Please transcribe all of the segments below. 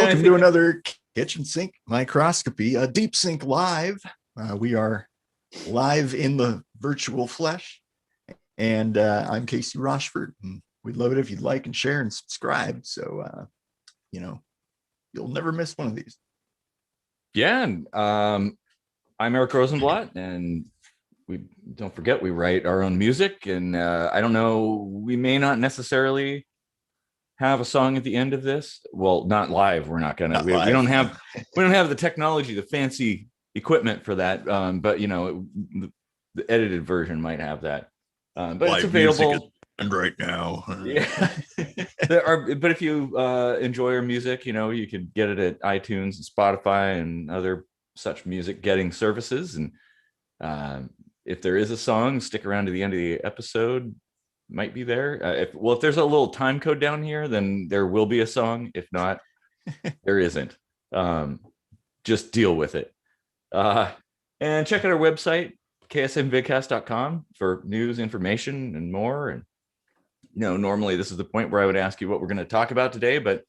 Welcome to another kitchen sink microscopy, a deep sink live. We are live in the virtual flesh, and I'm Casey Rochford. And we'd love it if you'd like and share and subscribe, so you'll never miss one of these. Yeah, and I'm Eric Rosenblatt, and we don't forget we write our own music. And I don't know, we may not necessarily have a song at the end of this. Well, not live. We're not gonna. We don't have the technology, the fancy equipment for that. But the edited version might have that. But live, it's available right now. Yeah. But if you enjoy our music, you can get it at iTunes and Spotify and other such music getting services. And if there is a song, stick around to the end of the episode. Might be there. If there's a little time code down here, then there will be a song. If not, there isn't. Just deal with it. And check out our website, ksmvidcast.com, for news, information, and more. And normally this is the point where I would ask you what we're going to talk about today, but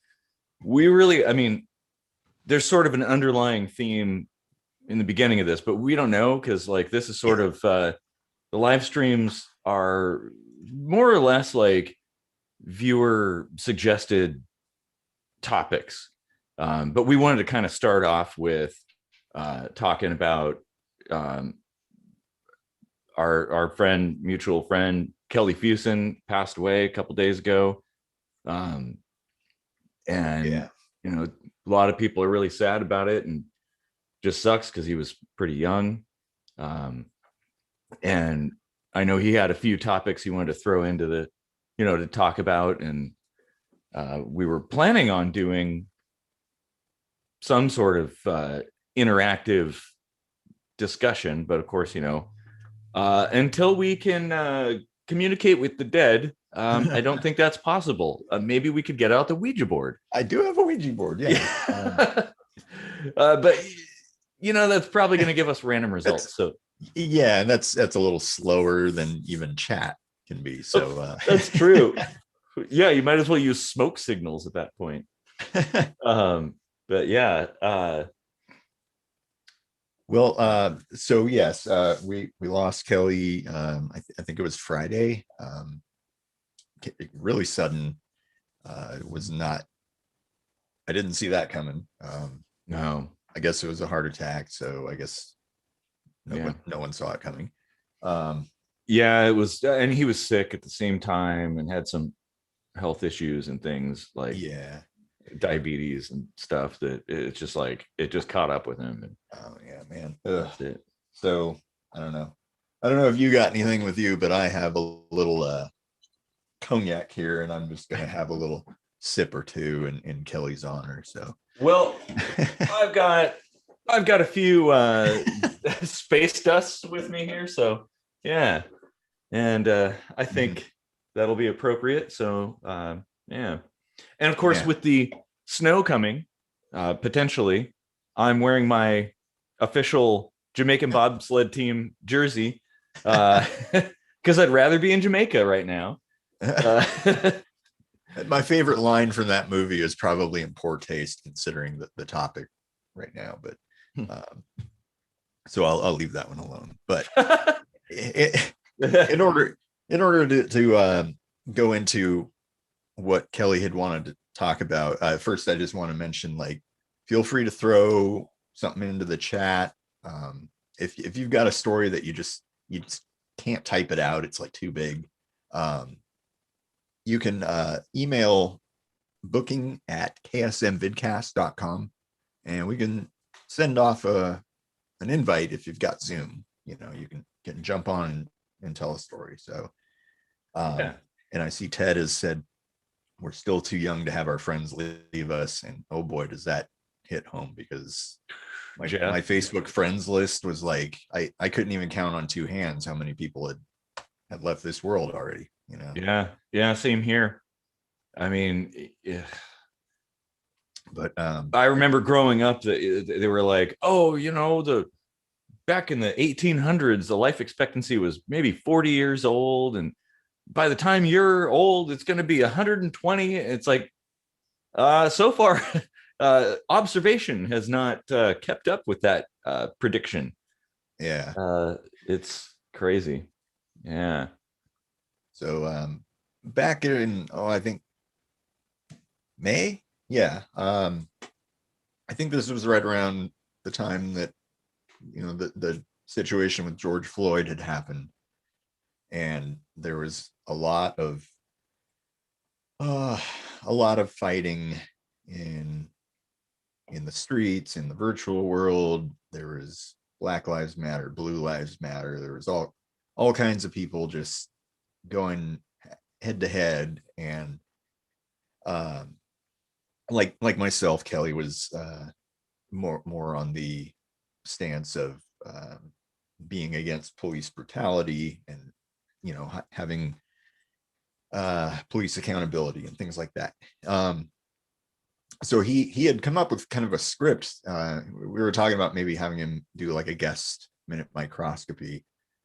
there's sort of an underlying theme in the beginning of this, but we don't know, because this is sort of the live streams are more or less like viewer suggested topics. But we wanted to kind of start off with talking about our mutual friend, Kelly Fuson, passed away a couple days ago. A lot of people are really sad about it, and just sucks because he was pretty young. And I know he had a few topics he wanted to throw into to talk about. And we were planning on doing some sort of interactive discussion, but of course, until we can communicate with the dead, I don't think that's possible. Maybe we could get out the Ouija board. I do have a Ouija board, yeah. But that's probably going to give us random results. So yeah, and that's a little slower than even chat can be. So that's true. Yeah, you might as well use smoke signals at that point. But yeah. So yes, we lost Kelly. I think it was Friday. Really sudden. It was not. I didn't see that coming. No, I guess it was a heart attack. So I guess no one saw it coming. Yeah, it was, and he was sick at the same time and had some health issues and things like diabetes and stuff, that it's just it just caught up with him. And, oh yeah, man. That's it. So I don't know if you got anything with you, but I have a little cognac here, and I'm just gonna have a little sip or two in Kelly's honor. So I've got a few space dusts with me here, so yeah, and I think that'll be appropriate. So yeah, and of course with the snow coming, potentially, I'm wearing my official Jamaican bobsled team jersey because I'd rather be in Jamaica right now. My favorite line from that movie is probably in poor taste considering the topic right now, but so I'll leave that one alone. But in order to go into what Kelly had wanted to talk about, first I just want to mention, feel free to throw something into the chat. If you've got a story that you just can't type it out, it's too big. You can email booking@ksmvidcast.com, and we can send off an invite if you've got Zoom. You can jump on and tell a story. So, and I see Ted has said we're still too young to have our friends leave us, and oh boy, does that hit home, because my Facebook friends list was I couldn't even count on two hands how many people had left this world already. Yeah, same here. I mean, yeah. But I remember growing up that they were like, oh, back in the 1800s, the life expectancy was maybe 40 years old, and by the time you're old, it's going to be 120. It's so far observation has not kept up with that prediction. Yeah. It's crazy. Yeah. So back in, I think May. Yeah. I think this was right around the time that, the situation with George Floyd had happened. And there was a lot of fighting in the streets, in the virtual world. There was Black Lives Matter, Blue Lives Matter. There was all kinds of people just going head to head. And like myself, Kelly was more on the stance of being against police brutality, and having police accountability and things like that. So he had come up with kind of a script. We were talking about maybe having him do like a guest minute microscopy.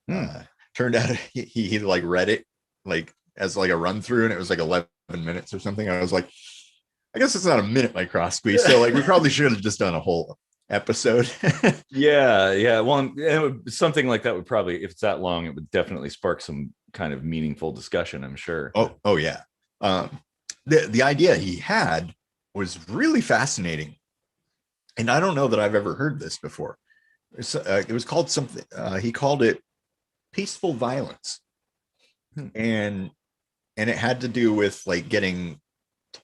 Turned out he like read it like as like a run through, and it was like 11 minutes or something. I was like, I guess it's not a minute microscopy, so like we probably should have just done a whole episode. Yeah. Well, something like that would probably, if it's that long, it would definitely spark some kind of meaningful discussion, I'm sure. Oh yeah. The idea he had was really fascinating, and I don't know that I've ever heard this before. It was called something. He called it peaceful violence, and it had to do with like getting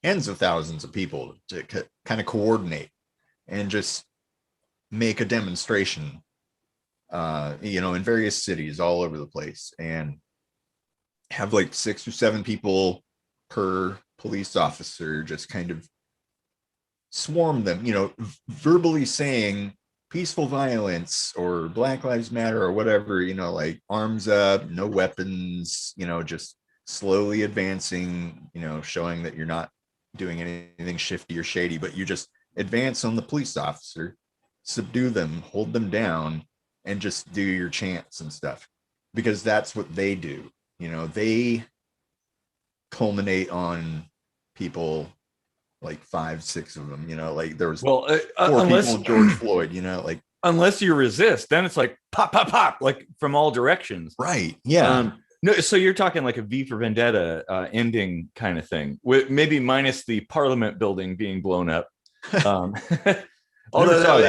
tens of thousands of people to kind of coordinate and just make a demonstration, in various cities all over the place, and have like 6 or 7 people per police officer just kind of swarm them, verbally saying peaceful violence or Black Lives Matter or whatever, like arms up, no weapons, just slowly advancing, showing that you're not doing anything shifty or shady, but you just advance on the police officer, subdue them, hold them down, and just do your chants and stuff, because that's what they do. They culminate on people, like 5, 6 of them, like there was 4 people in George Floyd, like unless you resist, then it's like pop, pop, pop, like from all directions. Right. Yeah. No, so you're talking like a V for Vendetta ending kind of thing, with maybe minus the Parliament building being blown up. Although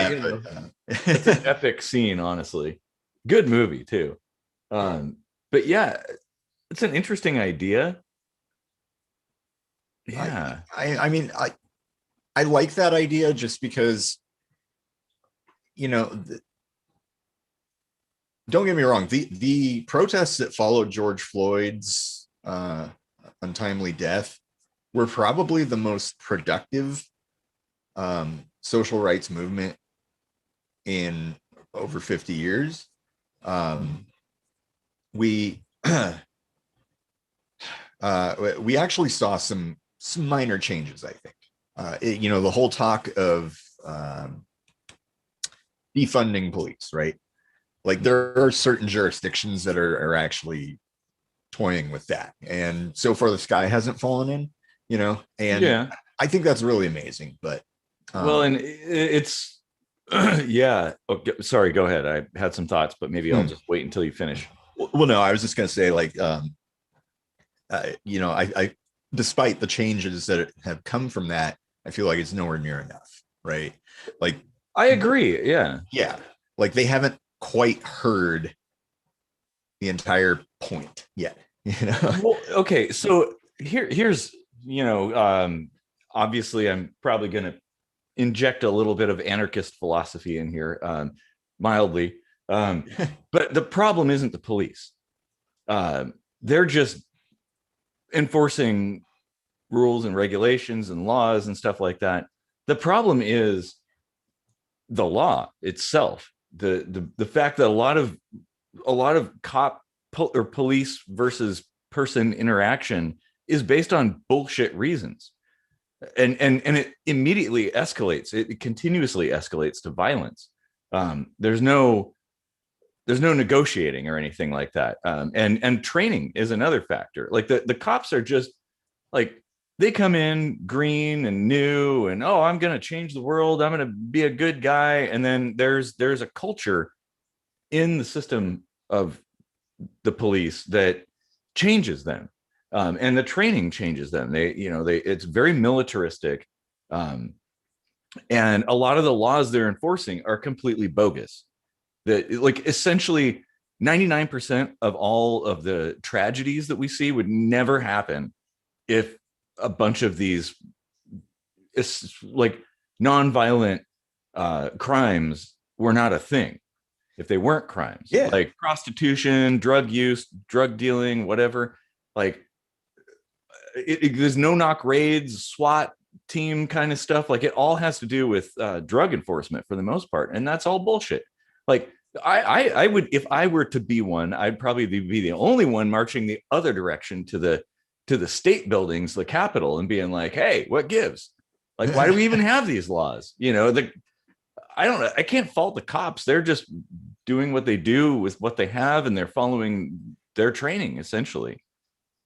it's an epic scene, honestly. Good movie too. But yeah, it's an interesting idea. Yeah. I mean, I like that idea just because, don't get me wrong, the protests that followed George Floyd's untimely death were probably the most productive social rights movement in over 50 years. We we actually saw some minor changes, I think. The whole talk of defunding police, right? Like there are certain jurisdictions that are actually toying with that, and so far the sky hasn't fallen in, and yeah. I think that's really amazing. But well, and it's yeah. Oh, sorry, go ahead. I had some thoughts, but maybe I'll just wait until you finish. Well, no, I was just going to say, like, I despite the changes that have come from that, I feel like it's nowhere near enough, right? Like, I agree. Yeah. Like they haven't quite heard the entire point yet, Well, okay, so here's obviously I'm probably going to inject a little bit of anarchist philosophy in here, mildly, but the problem isn't the police. They're just enforcing rules and regulations and laws and stuff like that. The problem is the law itself. The fact that a lot of cop or police versus person interaction is based on bullshit reasons, and it immediately escalates. It continuously escalates to violence. There's no negotiating or anything like that. And training is another factor. Like the cops are just like, they come in green and new and, oh, I'm going to change the world, I'm going to be a good guy. And then there's a culture in the system of the police that changes them, and the training changes them. It's very militaristic, and a lot of the laws they're enforcing are completely bogus. That, like, essentially 99% of all of the tragedies that we see would never happen if a bunch of these like nonviolent crimes were not a thing. If they weren't crimes, like prostitution, drug use, drug dealing, whatever, like there's no knock raids, SWAT team kind of stuff. Like, it all has to do with drug enforcement for the most part, and that's all bullshit. Like, I would, if I were to be one, I'd probably be the only one marching the other direction to the state buildings, the Capitol, and being like, hey, what gives? Like, why do we even have these laws? I can't fault the cops. They're just doing what they do with what they have, and they're following their training essentially.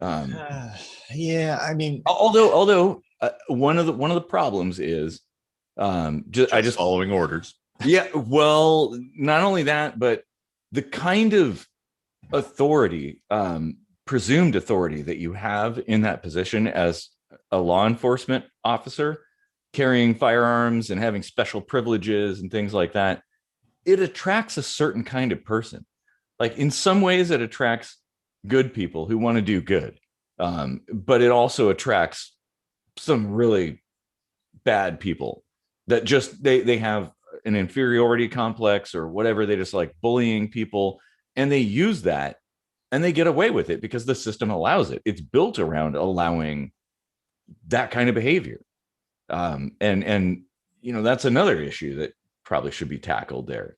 Yeah, I mean, although one of the problems is just following orders. Yeah, well, not only that, but the kind of authority, presumed authority that you have in that position as a law enforcement officer, carrying firearms and having special privileges and things like that, it attracts a certain kind of person. Like, in some ways, it attracts good people who want to do good, but it also attracts some really bad people that just they have an inferiority complex or whatever. They just like bullying people, and they use that, and they get away with it because the system allows it. It's built around allowing that kind of behavior. And that's another issue that probably should be tackled there.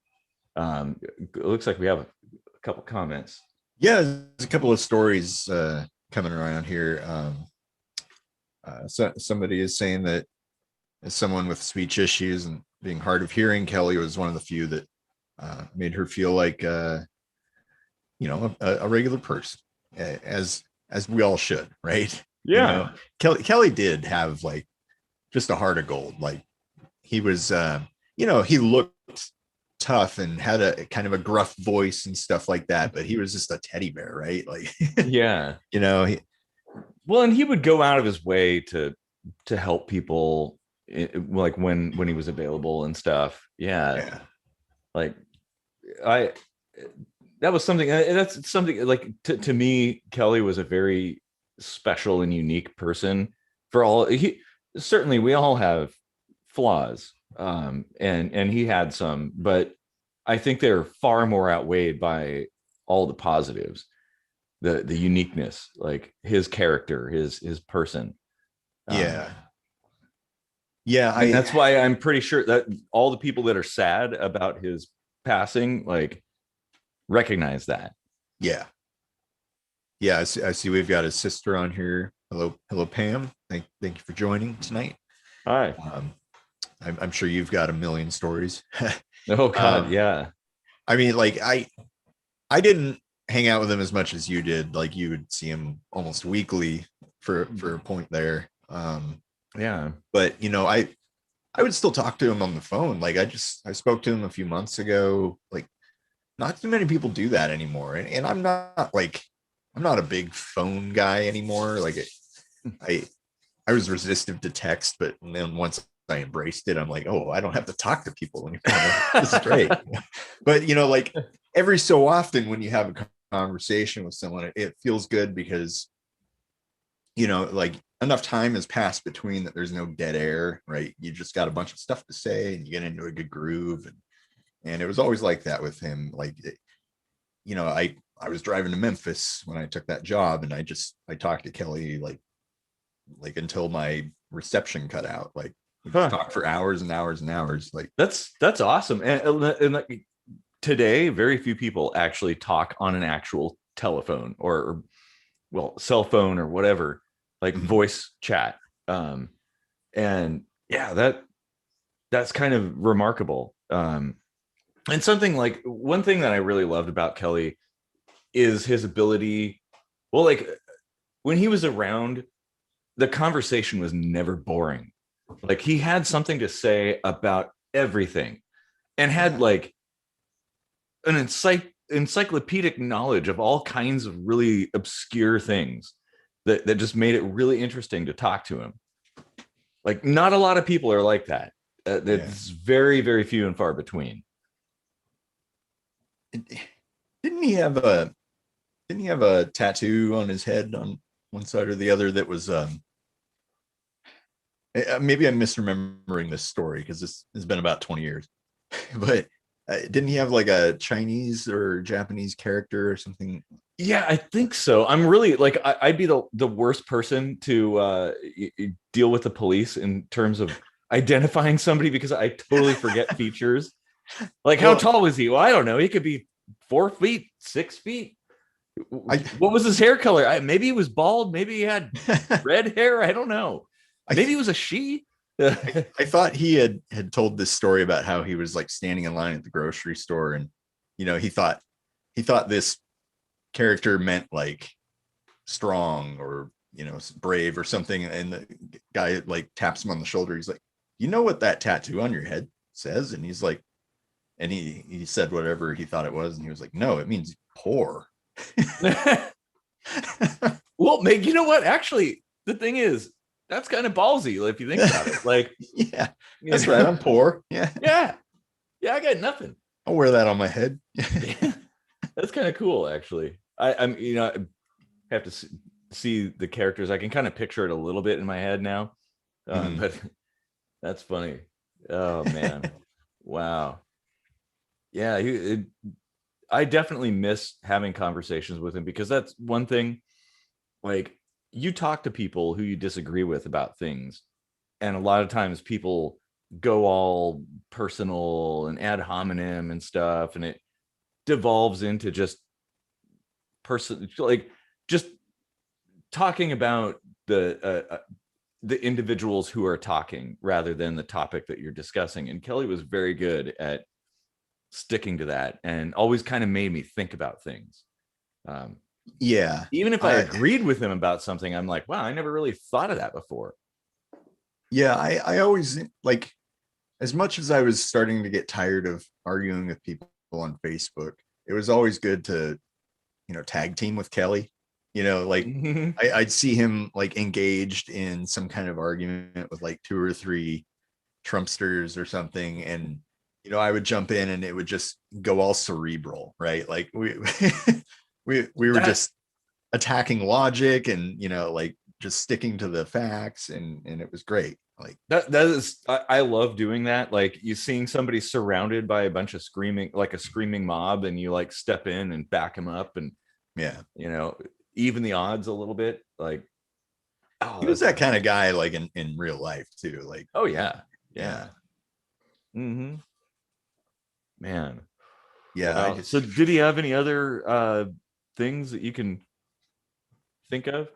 It looks like we have a couple comments. Yeah, there's a couple of stories coming around here. So somebody is saying that, as someone with speech issues and being hard of hearing, Kelly was one of the few that made her feel like a regular person, as we all should, right? Yeah. Kelly did have like just a heart of gold. Like, he was he looked tough and had a kind of a gruff voice and stuff like that, but he was just a teddy bear, right? Like, yeah, well, and he would go out of his way to help people, like when he was available and stuff. Yeah. Like, that was something, that's something like, to me, Kelly was a very special and unique person. Certainly we all have flaws, and he had some, but I think they're far more outweighed by all the positives, the uniqueness, like his character, his person. Yeah. And that's why I'm pretty sure that all the people that are sad about his passing, like, recognize that. Yeah. I see we've got his sister on here. Hello, Pam. Thank you for joining tonight. Hi. I'm sure you've got a million stories. Oh God, yeah. I mean, like, I didn't hang out with him as much as you did. Like, you would see him almost weekly for a point there. Yeah. But I would still talk to him on the phone. Like, I spoke to him a few months ago. Like, not too many people do that anymore. And I'm not a big phone guy anymore. Like, I was resistant to text, but then once I embraced it, I'm like, oh, I don't have to talk to people anymore. This is great. But like, every so often when you have a conversation with someone, it feels good because like, enough time has passed between that there's no dead air, right? You just got a bunch of stuff to say and you get into a good groove. And it was always like that with him. Like, I was driving to Memphis when I took that job, and I talked to Kelly like until my reception cut out. Like, we talked for hours and hours and hours. Like, that's awesome. And like, today, very few people actually talk on an actual telephone or cell phone or whatever, like voice chat. And yeah, that's kind of remarkable. And something like, one thing that I really loved about Kelly is his ability. Well, like, when he was around, the conversation was never boring. Like he had something to say about everything and had like an encyclopedic knowledge of all kinds of really obscure things that just made it really interesting to talk to him. Like not a lot of people are like that. It's very, very few and far between. Didn't he have a tattoo on his head on one side or the other that was maybe I'm misremembering this story because this has been about 20 years. But didn't he have like a Chinese or Japanese character or something? Yeah, I think so. I'm really like I'd be the worst person to deal with the police in terms of identifying somebody because I totally forget features. Like how tall was he? Well, I don't know. He could be 4 feet, 6 feet. What was his hair color? Maybe he was bald. Maybe he had red hair. I don't know. Maybe he was a she. I thought he had told this story about how he was like standing in line at the grocery store, and he thought this character meant like strong or brave or something, and the guy like taps him on the shoulder. He's like, "You know what that tattoo on your head says?" And he's like, and he said whatever he thought it was, and he was like, "No, it means poor." Well, Meg, you know what? Actually, the thing is, that's kind of ballsy if you think about it. Like, yeah, that's right. I'm poor. Yeah, I got nothing. I'll wear that on my head. Yeah, that's kind of cool, actually. I'm I have to see the characters. I can kind of picture it a little bit in my head now, but that's funny. Oh man, wow. Yeah, I definitely miss having conversations with him because that's one thing. Like you talk to people who you disagree with about things, and a lot of times people go all personal and ad hominem and stuff, and it devolves into just just talking about the individuals who are talking rather than the topic that you're discussing. And Kelly was very good at sticking to that and always kind of made me think about things. Even if I agreed with him about something, I'm like, wow, I never really thought of that before. Yeah, I always like, as much as I was starting to get tired of arguing with people on Facebook, it was always good to tag team with Kelly. Like I'd see him like engaged in some kind of argument with like 2 or 3 Trumpsters or something, and I would jump in and it would just go all cerebral, right? Like we were just attacking logic and like just sticking to the facts, and it was great. Like that is, I love doing that. Like you seeing somebody surrounded by a bunch of screaming, like a screaming mob, and you like step in and back them up, and even the odds a little bit. Like he was that kind of guy, like in real life too. Like yeah. Mm-hmm. Man. Yeah. Wow. So did he have any other things that you can think of?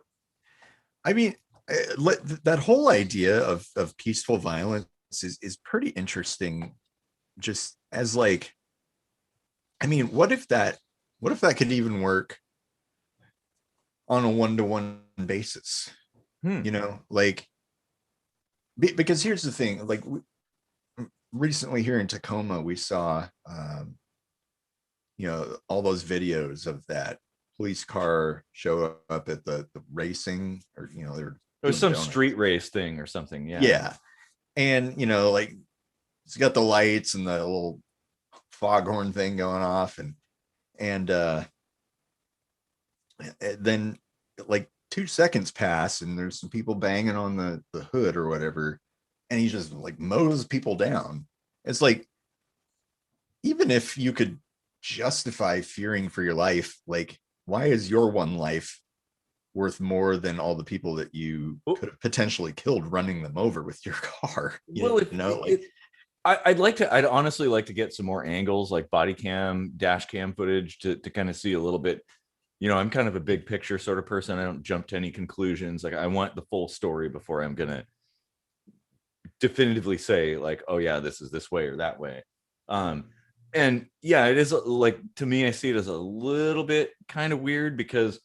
I mean, that whole idea of peaceful violence is pretty interesting. Just as like, I mean, what if that could even work on a 1-to-1 basis? Like, because here's the thing, like recently here in Tacoma, we saw, all those videos of that police car show up at the racing, or it was some street race thing or something. Yeah. And like it's got the lights and the little foghorn thing going off, and then like 2 seconds pass and there's some people banging on the hood or whatever, and he just like mows people down. It's like, even if you could justify fearing for your life, like why is your one life worth more than all the people that you could have potentially killed running them over with your car? I'd honestly like to get some more angles, like body cam, dash cam footage to kind of see a little bit. I'm kind of a big picture sort of person. I don't jump to any conclusions. Like I want the full story before I'm gonna definitively say like, oh yeah, this is this way or that way. And yeah, it is like, to me, I see it as a little bit kind of weird because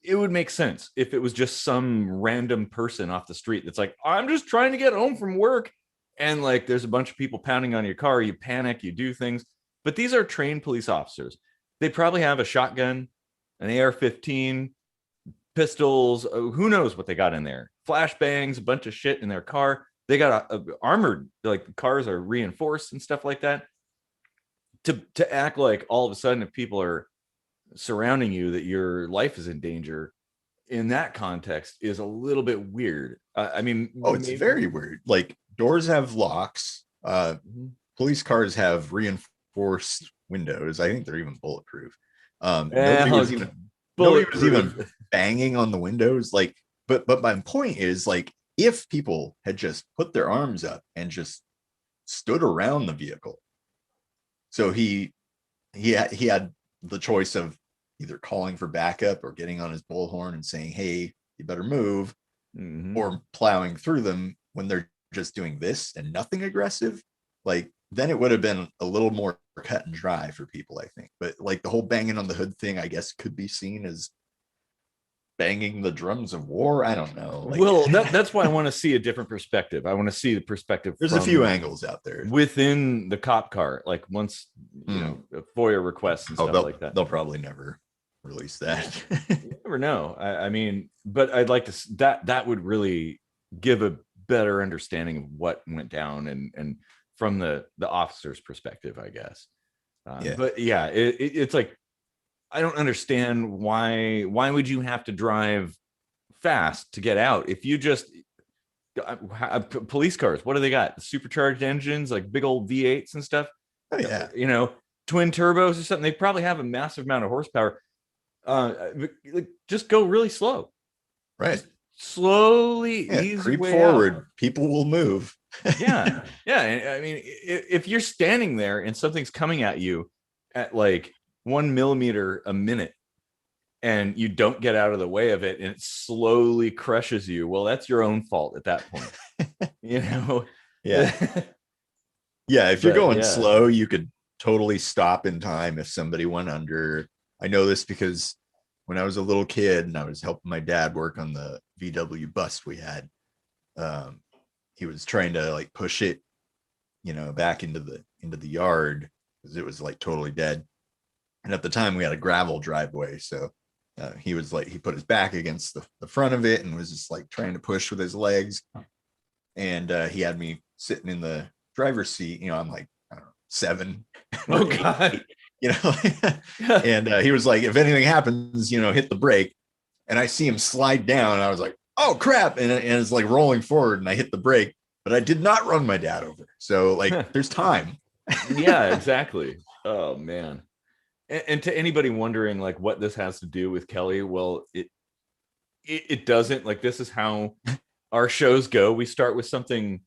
it would make sense if it was just some random person off the street that's like, I'm just trying to get home from work. And like, there's a bunch of people pounding on your car, you panic, you do things. But these are trained police officers. They probably have a shotgun, an AR-15, pistols, who knows what they got in there, flashbangs, a bunch of shit in their car. They got a armored, like the cars are reinforced and stuff like that. To act like all of a sudden, if people are surrounding you, that your life is in danger in that context is a little bit weird. I mean, oh, it's very weird. Like, doors have locks. Police cars have reinforced windows. I think they're even bulletproof. Nobody was even banging on the windows. Like, but my point is, like, if people had just put their arms up and just stood around the vehicle, so he had the choice of either calling for backup or getting on his bullhorn and saying, hey, you better move, or plowing through them when they're just doing this and nothing aggressive. Like, then it would have been a little more cut and dry for people, I think. But like the whole banging on the hood thing, I guess could be seen as banging the drums of war. I don't know. Like, well, that's why I want to see a different perspective. I want to see the perspective. There's a few angles out there within the cop car. Like, once you know, FOIA requests and stuff like that. They'll probably never release that. You never know. I mean, but I'd like to that would really give a better understanding of what went down and from the officer's perspective, I guess. But yeah, it's like, I don't understand why would you have to drive fast to get out if you just police cars, what do they got? Supercharged engines, like big old V8s and stuff. Oh yeah, you know, twin turbos or something. They probably have a massive amount of horsepower. Just go really slow, right? Just slowly, easy creep way forward out. People will move. yeah I mean, if you're standing there and something's coming at you at like 1 millimeter a minute and you don't get out of the way of it and it slowly crushes you, well, that's your own fault at that point. You know. Yeah if you're going slow, you could totally stop in time if somebody went under. I know this because when I was a little kid and I was helping my dad work on the VW bus we had, he was trying to like push it, you know, back into the yard because it was like totally dead. And at the time we had a gravel driveway. So he was like, he put his back against the front of it and was just like trying to push with his legs. And he had me sitting in the driver's seat. You know, I'm like, I don't know, 7. Oh God. You know, and he was like, if anything happens, you know, hit the brake. And I see him slide down and I was like, oh crap. And it's like rolling forward and I hit the brake, but I did not run my dad over. So like there's time. Yeah, exactly. Oh man. And to anybody wondering like what this has to do with Kelly, well, it doesn't. Like, this is how our shows go. We start with something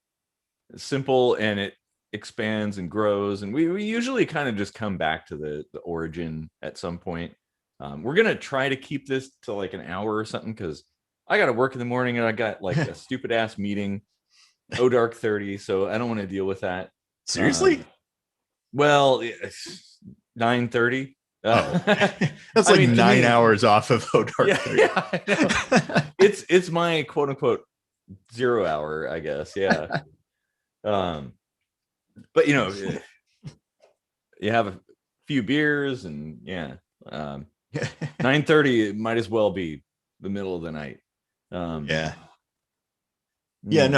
simple and it expands and grows, and we usually kind of just come back to the origin at some point. We're gonna try to keep this to like an hour or something because I gotta work in the morning and I got like a stupid ass meeting, dark 30, so I don't want to deal with that. Seriously? Well, 9:30. That's like 9 hours off of dark 30. Yeah, I know. It's my quote unquote 0 hour, I guess. Yeah. But you know, you have a few beers and 9:30 might as well be the middle of the night. No,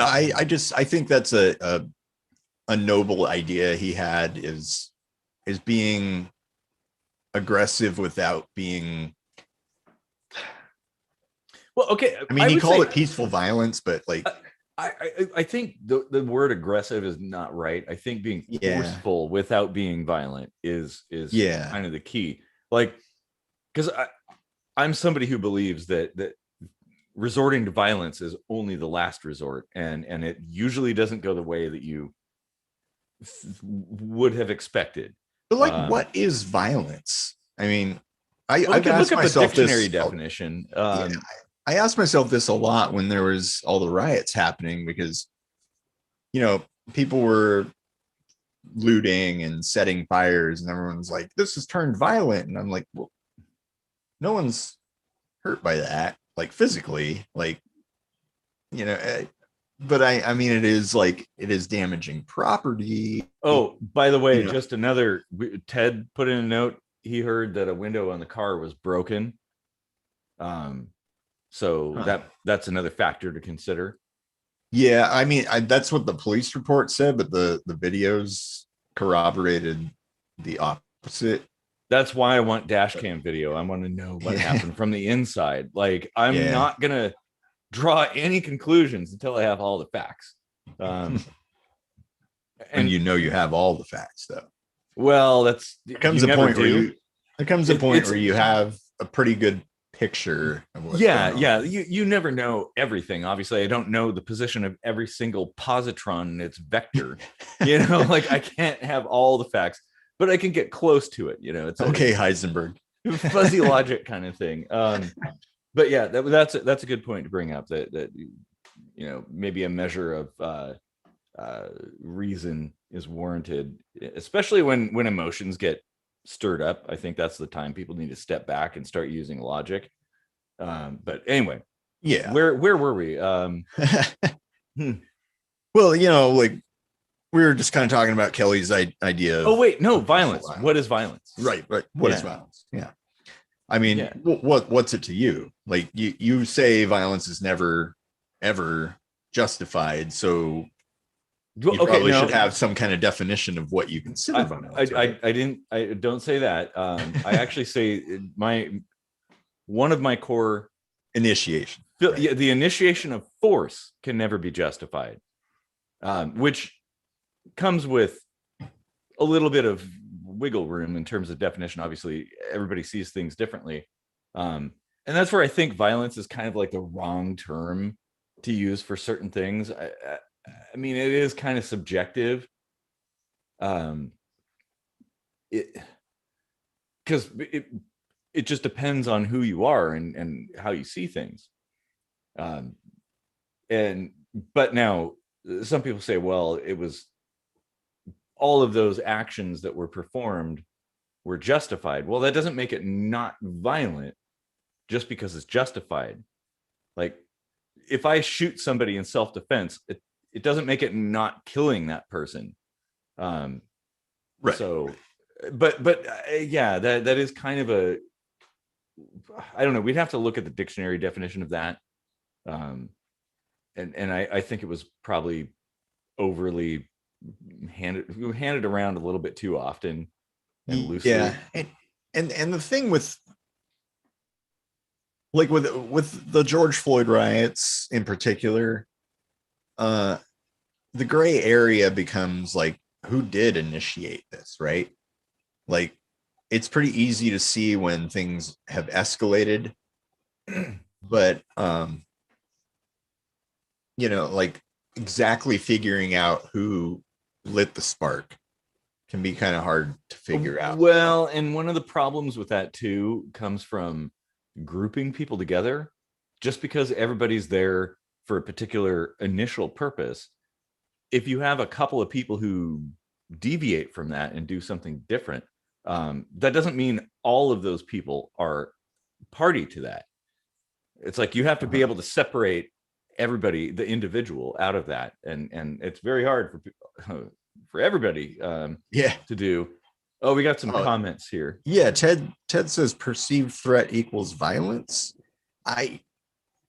I think that's a noble idea he had, is being aggressive without being, well, okay. I mean, he called it peaceful violence, but like I think the word aggressive is not right. I think being forceful without being violent is kind of the key. Like, because I'm somebody who believes that resorting to violence is only the last resort, and it usually doesn't go the way that you would have expected. But like, what is violence? I mean, I've look asked up myself the dictionary this definition. I asked myself this a lot when there was all the riots happening, because, you know, people were looting and setting fires and everyone's like, this has turned violent. And I'm like, well, no one's hurt by that, like physically, like, you know, but I mean, it is damaging property. Oh, by the way, You know. just another, Ted put in a note. He heard that a window on the car was broken. So that's another factor to consider. Yeah, I mean, that's what the police report said, but the videos corroborated the opposite. That's why I want dash cam video. I want to know what happened from the inside. Like, I'm not gonna draw any conclusions until I have all the facts. And you know you have all the facts, though. Well, there comes a point where you have a pretty good picture of what's going on. You never know everything. Obviously, I don't know the position of every single positron and its vector. You know, like, I can't have all the facts, but I can get close to it. You know, it's okay, Heisenberg. Fuzzy logic kind of thing. But yeah, that's a good point to bring up, that you know, maybe a measure of reason is warranted, especially when emotions get stirred up. I think that's the time people need to step back and start using logic. But anyway, yeah, where were we? Well, you know, like, we were just kind of talking about Kelly's idea of, oh wait, no, violence. What is violence? Right. What is violence? Yeah. I mean, what's it to you? Like, you say violence is never ever justified, so you probably should have some kind of definition of what you consider violence. I don't say that. I actually say one of my core initiation. The initiation of force can never be justified, which comes with a little bit of wiggle room in terms of definition. Obviously, everybody sees things differently. And that's where I think violence is kind of like the wrong term to use for certain things. I mean, it is kind of subjective. Because it just depends on who you are and how you see things. But now some people say, well, it was all of those actions that were performed were justified. Well, that doesn't make it not violent just because it's justified. Like, if I shoot somebody in self-defense, it doesn't make it not killing that person. Right. So, but yeah, that is kind of a, I don't know. We'd have to look at the dictionary definition of that. And I think it was probably overly handed around a little bit too often and loosely. Yeah. And the thing with, like, with the George Floyd riots in particular, the gray area becomes like, who did initiate this, right? Like, it's pretty easy to see when things have escalated, but you know, like, exactly figuring out who lit the spark can be kind of hard to figure out. Well, and one of the problems with that too comes from grouping people together. Just because everybody's there for a particular initial purpose, if you have a couple of people who deviate from that and do something different, that doesn't mean all of those people are party to that. It's like, you have to be able to separate everybody, the individual, out of that, and it's very hard for everybody to do. Oh, we got some comments here. Yeah, Ted says perceived threat equals violence. That's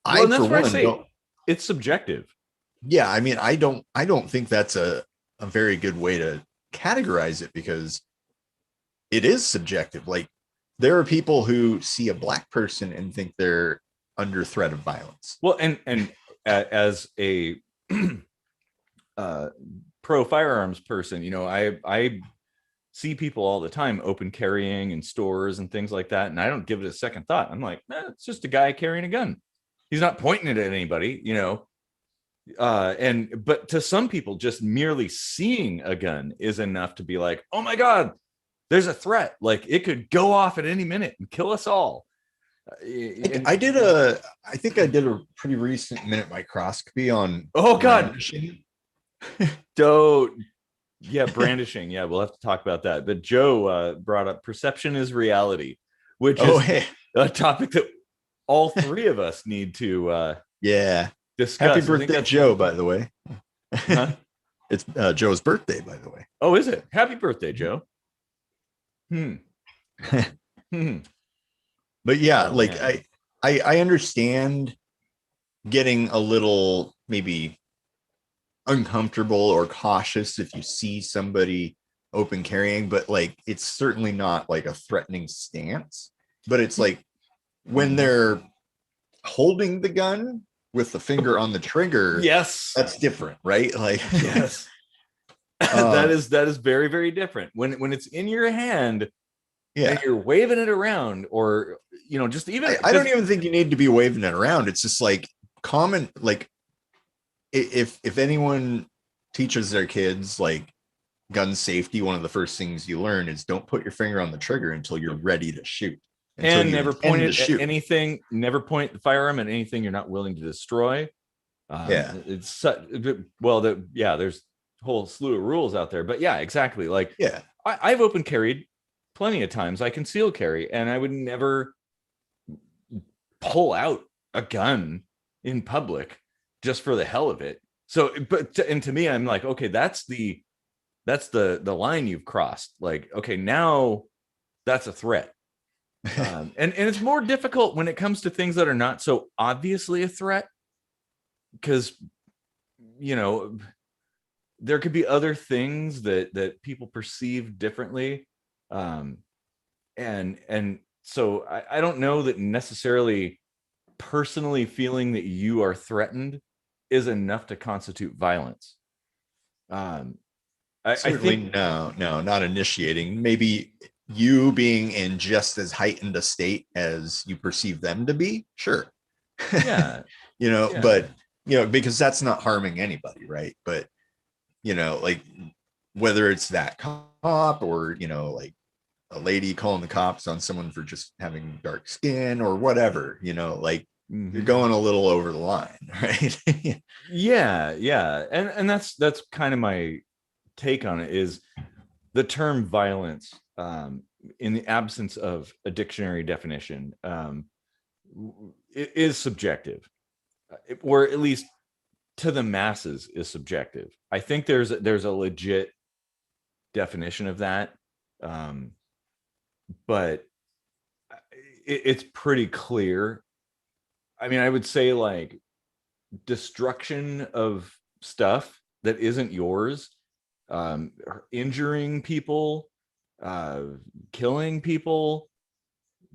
where I say it's subjective. Yeah, I mean, I don't think that's a very good way to categorize it, because it is subjective. Like, there are people who see a black person and think they're under threat of violence. Well, and as a pro firearms person, you know, I see people all the time open carrying in stores and things like that, and I don't give it a second thought. I'm like, it's just a guy carrying a gun. He's not pointing it at anybody, you know. But to some people, just merely seeing a gun is enough to be like, oh my God, there's a threat. Like, it could go off at any minute and kill us all. I think I did a pretty recent minute microscopy on. Oh God. Brandishing. Brandishing. Yeah, we'll have to talk about that. But Joe brought up perception is reality, which is a topic that all three of us need to yeah. discuss. Happy birthday, Joe, by the way. Huh? It's Joe's birthday, by the way. Oh, is it? Happy birthday, Joe. But yeah, like I understand getting a little maybe uncomfortable or cautious if you see somebody open carrying, but like it's certainly not like a threatening stance. But it's like when they're holding the gun with the finger on the trigger, yes, that's different, right? Like yes. that is very, very different when it's in your hand. Yeah, and you're waving it around, or just even I don't even think you need to be waving it around. It's just like common, like if anyone teaches their kids like gun safety, one of the first things you learn is don't put your finger on the trigger until you're ready to shoot. And never point it at anything, never point the firearm at anything you're not willing to destroy. It's such, well, there's a whole slew of rules out there, but yeah, exactly. Like, yeah, I've open carried plenty of times. I conceal carry, and I would never pull out a gun in public just for the hell of it. So, and to me, I'm like, okay, that's the line you've crossed. Like, okay, now that's a threat. And it's more difficult when it comes to things that are not so obviously a threat, because there could be other things that people perceive differently. And so I don't know that necessarily personally feeling that you are threatened is enough to constitute violence. I think no, not initiating. Maybe you being in just as heightened a state as you perceive them to be. Sure. Yeah. But because that's not harming anybody, right? But like whether it's that cop or like a lady calling the cops on someone for just having dark skin or whatever, like you're going a little over the line, right? yeah. And that's kind of my take on it, is the term violence, in the absence of a dictionary definition, it is subjective, or at least to the masses is subjective. I think there's a legit definition of that, but it's pretty clear. I mean, I would say like destruction of stuff that isn't yours, injuring people, killing people,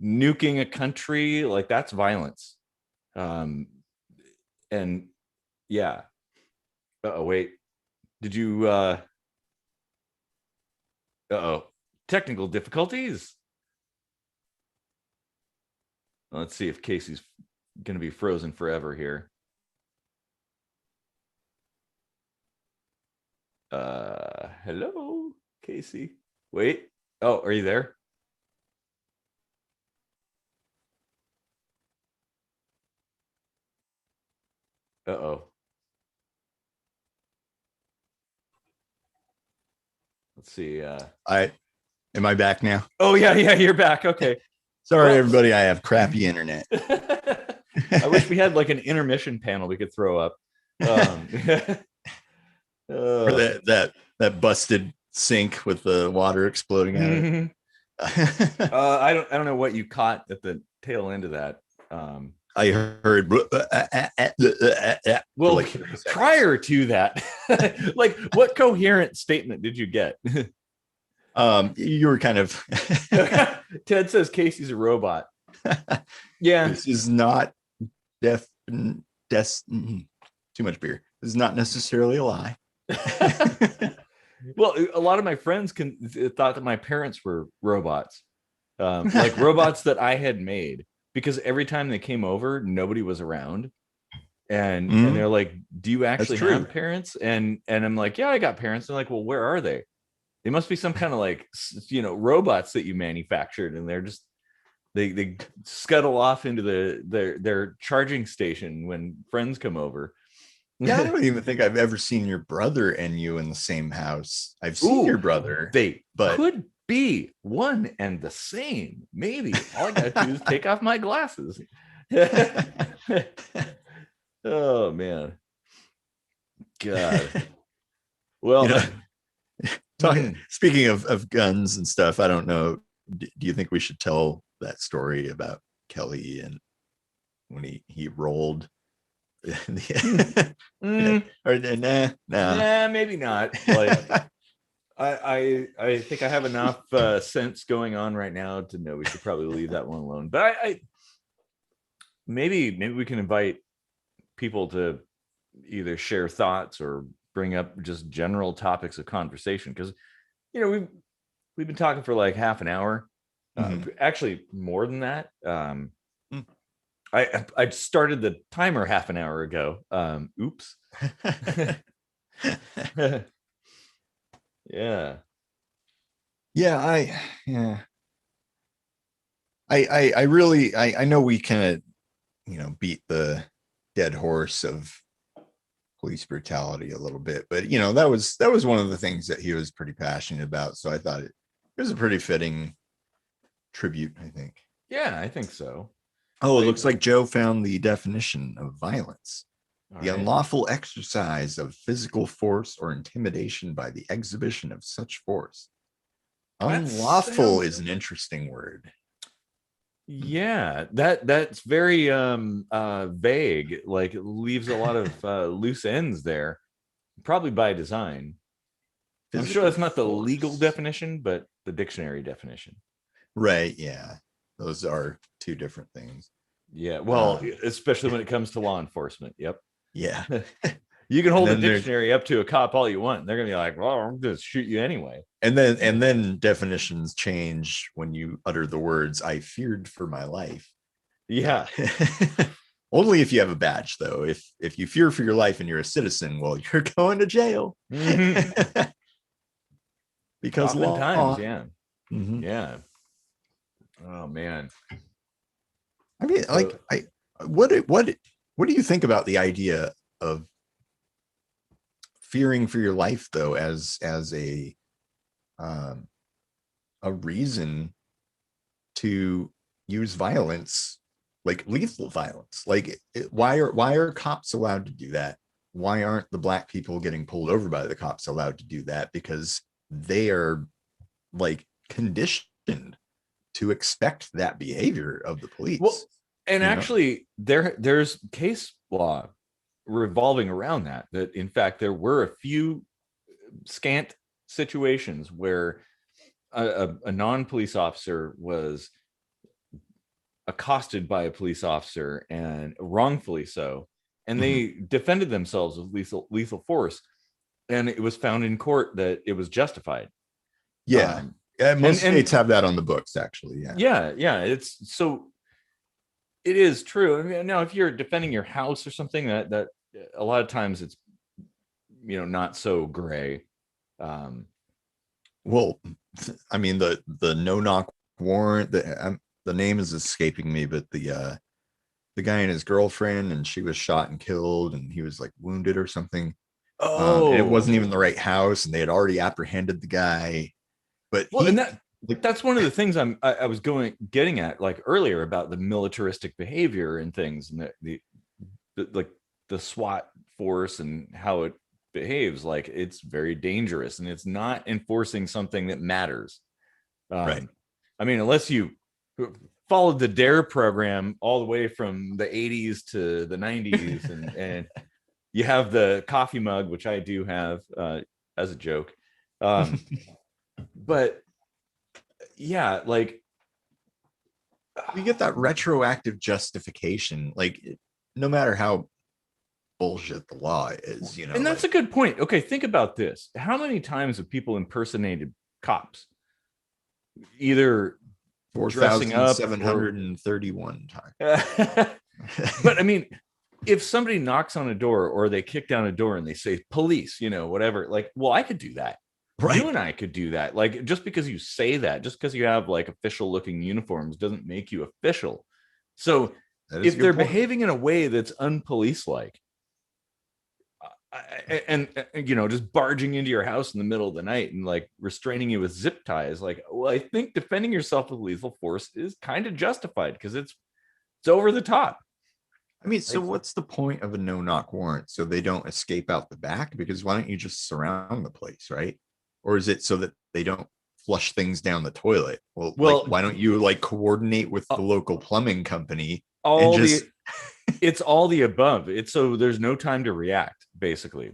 nuking a country, like that's violence. And yeah. Oh wait, did you technical difficulties. Let's see if Casey's going to be frozen forever here. Hello, Casey. Wait. Oh, are you there? Uh-oh. Let's see. Am I back now? Oh yeah, you're back. Okay. Sorry, everybody. I have crappy internet. I wish we had like an intermission panel we could throw up. Or that busted sink with the water exploding out of it. I don't know what you caught at the tail end of that. I heard well, like prior to that, like what coherent statement did you get? You were kind of Ted says Casey's a robot. Yeah, this is not too much beer. This is not necessarily a lie. Well, a lot of my friends thought that my parents were robots, like robots that I had made, because every time they came over, nobody was around, and they're like, "Do you actually have parents?" And I'm like, "Yeah, I got parents." They're like, "Well, where are they?" They must be some kind of like robots that you manufactured, and they're just they scuttle off into their charging station when friends come over. Yeah, I don't even think I've ever seen your brother and you in the same house. I've seen your brother. But could be one and the same. Maybe all I gotta do is take off my glasses. Oh man, God. Well, You know, speaking of guns and stuff, I don't know. Do you think we should tell that story about Kelly and when he rolled? Or nah, maybe not. Like, I think I have enough sense going on right now to know we should probably leave that one alone. But I maybe we can invite people to either share thoughts or bring up just general topics of conversation, because we've been talking for like half an hour, actually more than that. I started the timer half an hour ago. Oops. Yeah. I really I know we kind of beat the dead horse of police brutality a little bit, but that was one of the things that he was pretty passionate about, so I thought it was a pretty fitting tribute, I think. Yeah, I think so. Oh, it looks like Joe found the definition of violence. The unlawful exercise of physical force or intimidation by the exhibition of such force. Unlawful is an interesting word. Yeah, that's very vague. Like, it leaves a lot of loose ends there, probably by design. I'm sure that's not the legal definition, but the dictionary definition. Right, yeah. Those are two different things. Yeah, well, especially when it comes to law enforcement. Yep. Yeah. You can hold a dictionary up to a cop all you want. They're gonna be like, well, I'm gonna shoot you anyway. And then definitions change when you utter the words, I feared for my life. Yeah. Only if you have a badge, though. If you fear for your life and you're a citizen, well, you're going to jail. Because oftentimes, law. Yeah. Oh man. I mean, what do you think about the idea of fearing for your life, though, as a reason to use violence, like lethal violence? Like, why are cops allowed to do that? Why aren't the black people getting pulled over by the cops allowed to do that? Because they are like conditioned to expect that behavior of the police. Well, and actually, there's case law revolving around that in fact there were a few scant situations where a non-police officer was accosted by a police officer, and wrongfully so, and they defended themselves with lethal force, and it was found in court that it was justified. Most states have that on the books, actually. It's so it is true. I mean, now if you're defending your house or something, that a lot of times it's not so gray. Well, I mean, the no-knock warrant, the name is escaping me, but the guy and his girlfriend, and she was shot and killed, and he was like wounded or something. And it wasn't even the right house, and they had already apprehended the guy. But that's one of the things I was getting at like earlier about the militaristic behavior and things, and the SWAT force and how it behaves. Like, it's very dangerous, and it's not enforcing something that matters. Right. I mean, unless you followed the DARE program all the way from the 80s to the 90s, and you have the coffee mug, which I do have as a joke. But yeah, like, you get that retroactive justification, like, no matter how bullshit the law is, and that's a good point. Okay, think about this. How many times have people impersonated cops? Either 4,731 times. But I mean, if somebody knocks on a door or they kick down a door and they say police, whatever, like, well, I could do that. Right. You and I could do that. Like, just because you say that, just because you have like official looking uniforms, doesn't make you official. So if they're behaving in a way that's unpolice like, and just barging into your house in the middle of the night and like restraining you with zip ties, like, well, I think defending yourself with lethal force is kind of justified, because it's It's over the top. I mean, so what's the point of a no-knock warrant? So they don't escape out the back? Because why don't you just surround the place, right? Or is it so that they don't flush things down the toilet? Well, like, why don't you like coordinate with the local plumbing company and just it's all the above. It's so there's no time to react, basically.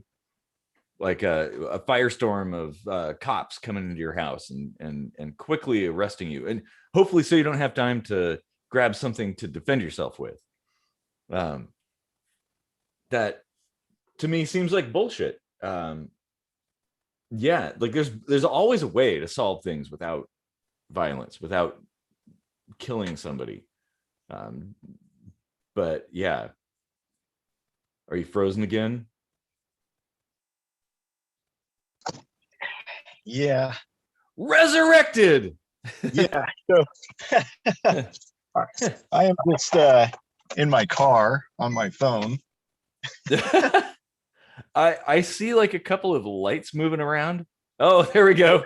Like a firestorm of cops coming into your house and quickly arresting you, and hopefully so you don't have time to grab something to defend yourself with. That to me seems like bullshit. Yeah, like there's always a way to solve things without violence, without killing somebody. But yeah, are you frozen again? Yeah. Resurrected. Yeah. So I am just in my car on my phone. I see like a couple of lights moving around. Oh, there we go.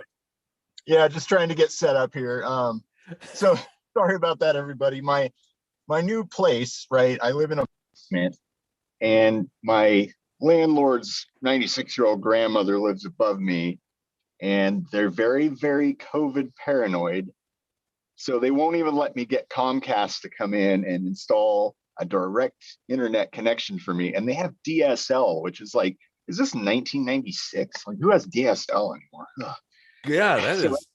Yeah, just trying to get set up here. So sorry about that, everybody. My new place, right? I live in a basement, and my landlord's 96-year-old grandmother lives above me, and they're very, very COVID paranoid. So they won't even let me get Comcast to come in and install a direct internet connection for me. And they have DSL, which is like, is this 1996? Like, who has DSL anymore? Ugh. Yeah, that So, is.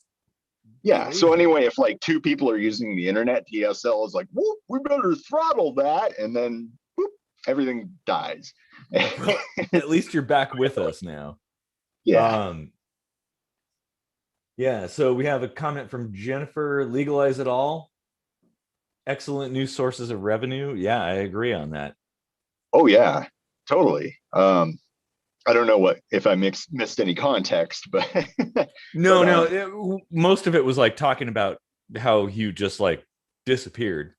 Yeah. Crazy. So anyway, if like two people are using the internet, DSL is like, whoop, we better throttle that. And then whoop, everything dies. Well, at least you're back with us now. Yeah. Yeah, so we have a comment from Jennifer, legalize it all. Excellent new sources of revenue. Yeah, I agree on that. Oh yeah, totally. I don't know if I missed any context, but no, most of it was like talking about how you just like disappeared.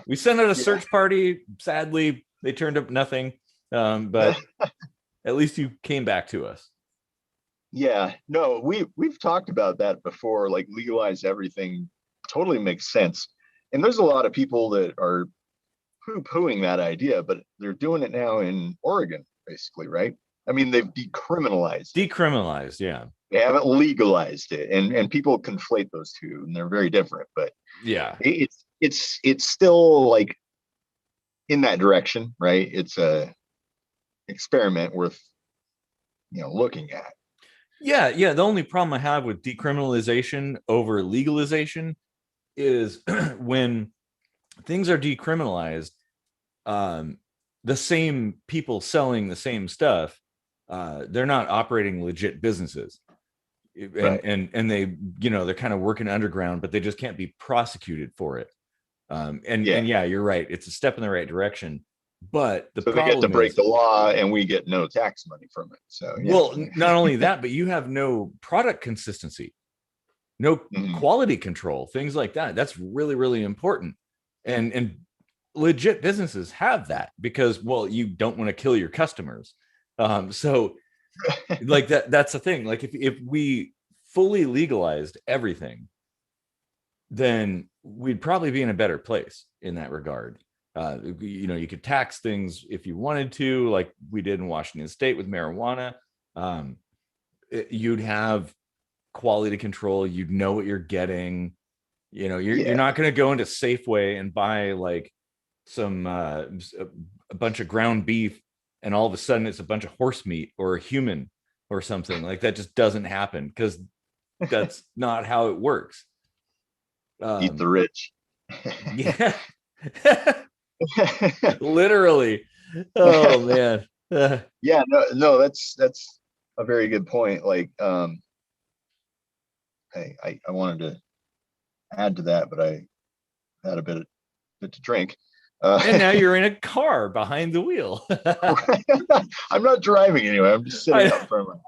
We sent out a search party. Sadly, they turned up nothing. But at least you came back to us. Yeah, no, we've talked about that before. Like, legalize everything totally makes sense. And there's a lot of people that are poo-pooing that idea, but they're doing it now in Oregon, basically, right? I mean, they've decriminalized it. Yeah. They haven't legalized it, and people conflate those two, and they're very different. But yeah, it's still like in that direction, right? It's a experiment worth looking at. Yeah. The only problem I have with decriminalization over legalization is when things are decriminalized, the same people selling the same stuff, they're not operating legit businesses. And they, they're kind of working underground, but they just can't be prosecuted for it. And yeah, you're right. It's a step in the right direction. But the problem they get to break the law, and we get no tax money from it. So well, not only that, but you have no product consistency, no quality control, things like that. That's really, really important. And legit businesses have that because, well, you don't want to kill your customers. So like that's the thing. Like if we fully legalized everything, then we'd probably be in a better place in that regard. You could tax things if you wanted to, like we did in Washington State with marijuana. You'd have quality control. You'd know what you're getting. You're not going to go into Safeway and buy like some a bunch of ground beef, and all of a sudden it's a bunch of horse meat or a human or something. Like that just doesn't happen because that's not how it works. Eat the rich. Yeah. Literally. Oh man. Yeah, no, that's a very good point. Like, hey, I wanted to add to that, but I had a bit to drink. And now you're in a car behind the wheel. I'm not driving anyway. I'm just sitting up front of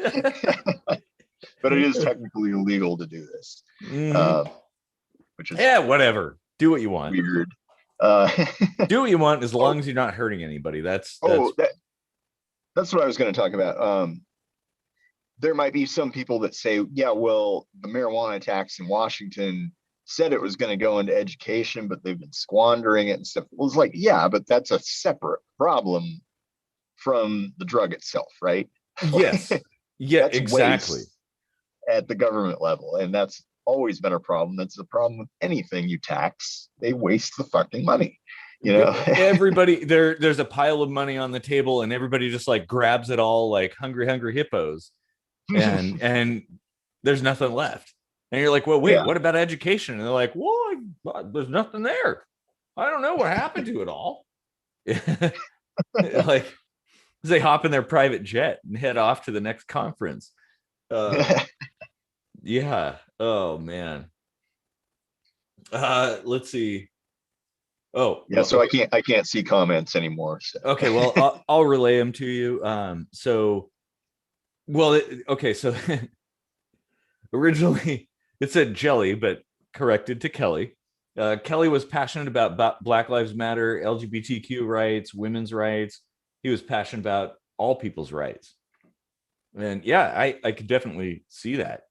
my house. But it is technically illegal to do this. Which is whatever. Do what you want. Weird. Do what you want as long as you're not hurting anybody. That's what I was going to talk about. There might be some people that say, yeah, well, the marijuana tax in Washington said it was going to go into education, but they've been squandering it and stuff. It was like, yeah, but that's a separate problem from the drug itself, right? Yes. Yeah, That's exactly. waste at the government level. And that's always been a problem. That's the problem with anything you tax. They waste the fucking money. You know, everybody there's a pile of money on the table and everybody just like grabs it all like hungry hippos, and there's nothing left. And you're like, well, wait, Yeah. what about education? And they're like, well, there's nothing there. I don't know what happened to it all. Like they hop in their private jet and head off to the next conference. Yeah. Oh man. Let's see. Oh yeah, so I can't see comments anymore. So. Okay, well, I'll relay them to you. So originally it said Jelly, but corrected to Kelly. Kelly was passionate about Black Lives Matter, LGBTQ rights, women's rights. He was passionate about all people's rights. And yeah, I could definitely see that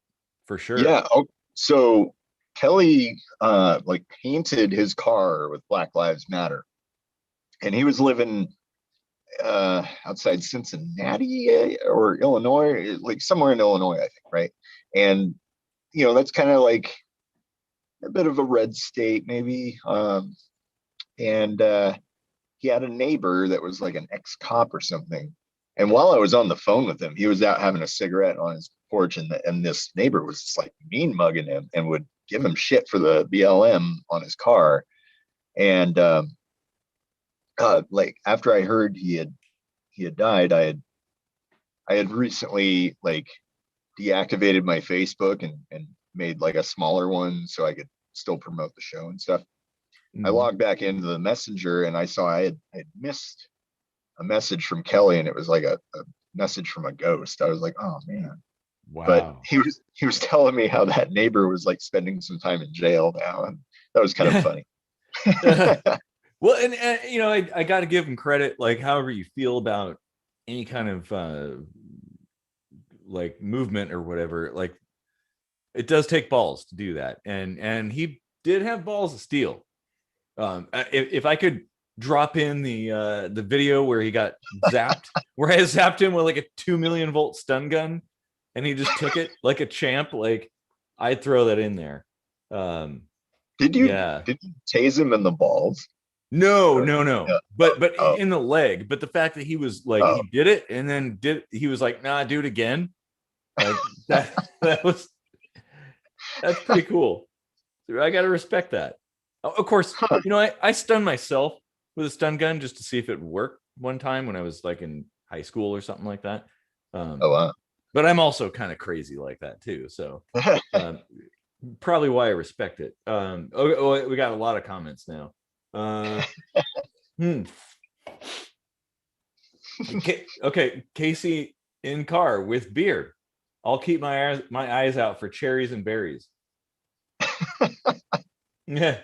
for sure. Yeah. Oh, so Kelly like painted his car with Black Lives Matter, and he was living outside Cincinnati or Illinois, like somewhere in Illinois, I think, right? And you know, that's kind of like a bit of a red state, maybe. And he had a neighbor that was like an ex-cop or something. And while I was on the phone with him, he was out having a cigarette on his porch, and this neighbor was just like mean mugging him and would give him shit for the BLM on his car. And like after I heard he had died, I had recently like deactivated my Facebook and made like a smaller one so I could still promote the show and stuff. I logged back into the messenger and I saw I had missed a message from Kelly, and it was like a message from a ghost. I was like, oh man. Wow. But he was telling me how that neighbor was like spending some time in jail now, and that was kind of funny. Well, and you know, I got to give him credit. Like, however you feel about any kind of like movement or whatever, like it does take balls to do that, and he did have balls of steel. If I could drop in the video where he got zapped, where I zapped him with like a 2 million volt stun gun, and he just took it like a champ, like I'd throw that in there. Did you tase him in the balls? No. Yeah. But in the leg. But the fact that he was like he did it and then he was like, nah, do it again. Like that's pretty cool. I gotta respect that. Of course, you know, I stunned myself with a stun gun just to see if it would work one time when I was like in high school or something like that. Wow. But I'm also kind of crazy like that too. So probably why I respect it. We got a lot of comments now. Okay, Casey in car with beer. I'll keep my eyes out for cherries and berries. Yeah.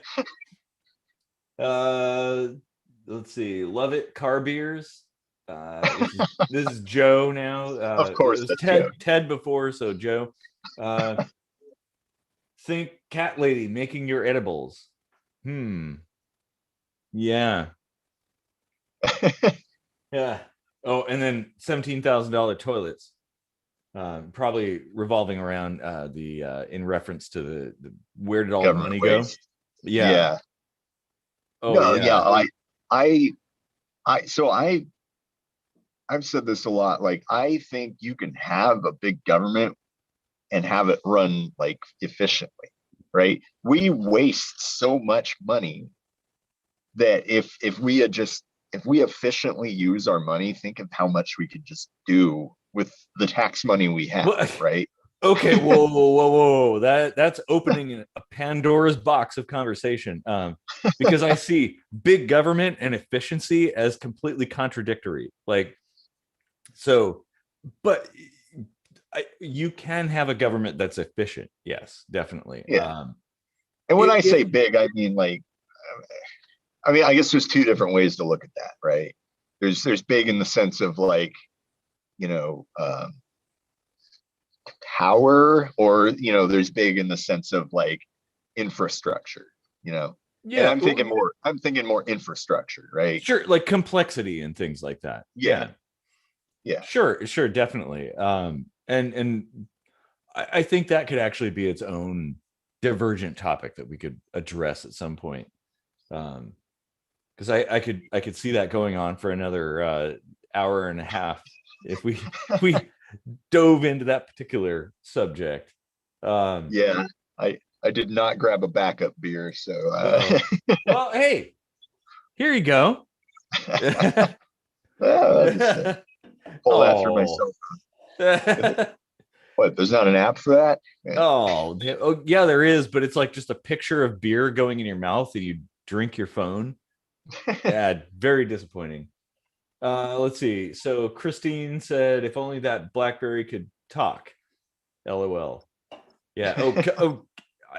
Let's see. Love it. Car beers. This is Joe now. Of course, it was Ted before, so Joe. Think cat lady making your edibles. Yeah. Yeah. Oh, and then $17,000 toilets. Probably revolving around in reference to the where did all the money go? Yeah. Oh no, yeah. I've said this a lot. Like, I think you can have a big government and have it run like efficiently, right? We waste so much money that if we efficiently use our money, think of how much we could just do with the tax money we have, right? Okay, whoa. That's opening a Pandora's box of conversation. Because I see big government and efficiency as completely contradictory. Like, so, but you can have a government that's efficient. Yes, definitely. Yeah. And when I say big, I mean like, I guess there's two different ways to look at that, right? There's big in the sense of like, you know, power, or, you know, there's big in the sense of like infrastructure, you know. Yeah, and I'm thinking more infrastructure, right? Sure, like complexity and things like that. Yeah. Sure, definitely. And I think that could actually be its own divergent topic that we could address at some point. Because I could see that going on for another hour and a half if we dove into that particular subject. Yeah, I did not grab a backup beer, so well, hey, here you go. I'll just pull that for myself. What, there's not an app for that? Oh yeah, there is, but it's like just a picture of beer going in your mouth and you drink your phone. Yeah, very disappointing. Let's see. So Christine said, if only that BlackBerry could talk. LOL. Yeah. Oh,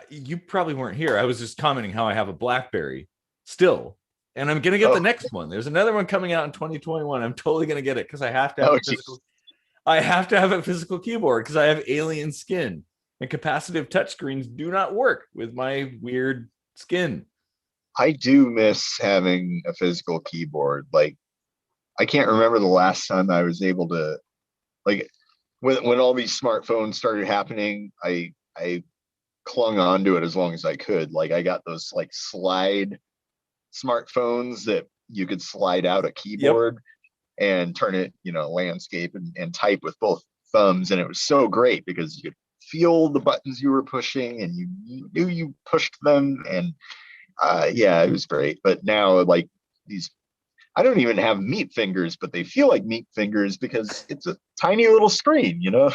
you probably weren't here. I was just commenting how I have a BlackBerry still, and I'm gonna get the next one. There's another one coming out in 2021. I'm totally gonna get it because I have to have a physical. I have to have a physical keyboard because I have alien skin, and capacitive touchscreens do not work with my weird skin. I do miss having a physical keyboard. Like, I can't remember the last time I was able to, like, when all these smartphones started happening, I clung on to it as long as I could. Like, I got those like slide smartphones that you could slide out a keyboard and turn it, you know, landscape and type with both thumbs. And it was so great because you could feel the buttons you were pushing and you knew you pushed them. And yeah, it was great. But now, like, these, I don't even have meat fingers, but they feel like meat fingers because it's a tiny little screen, you know?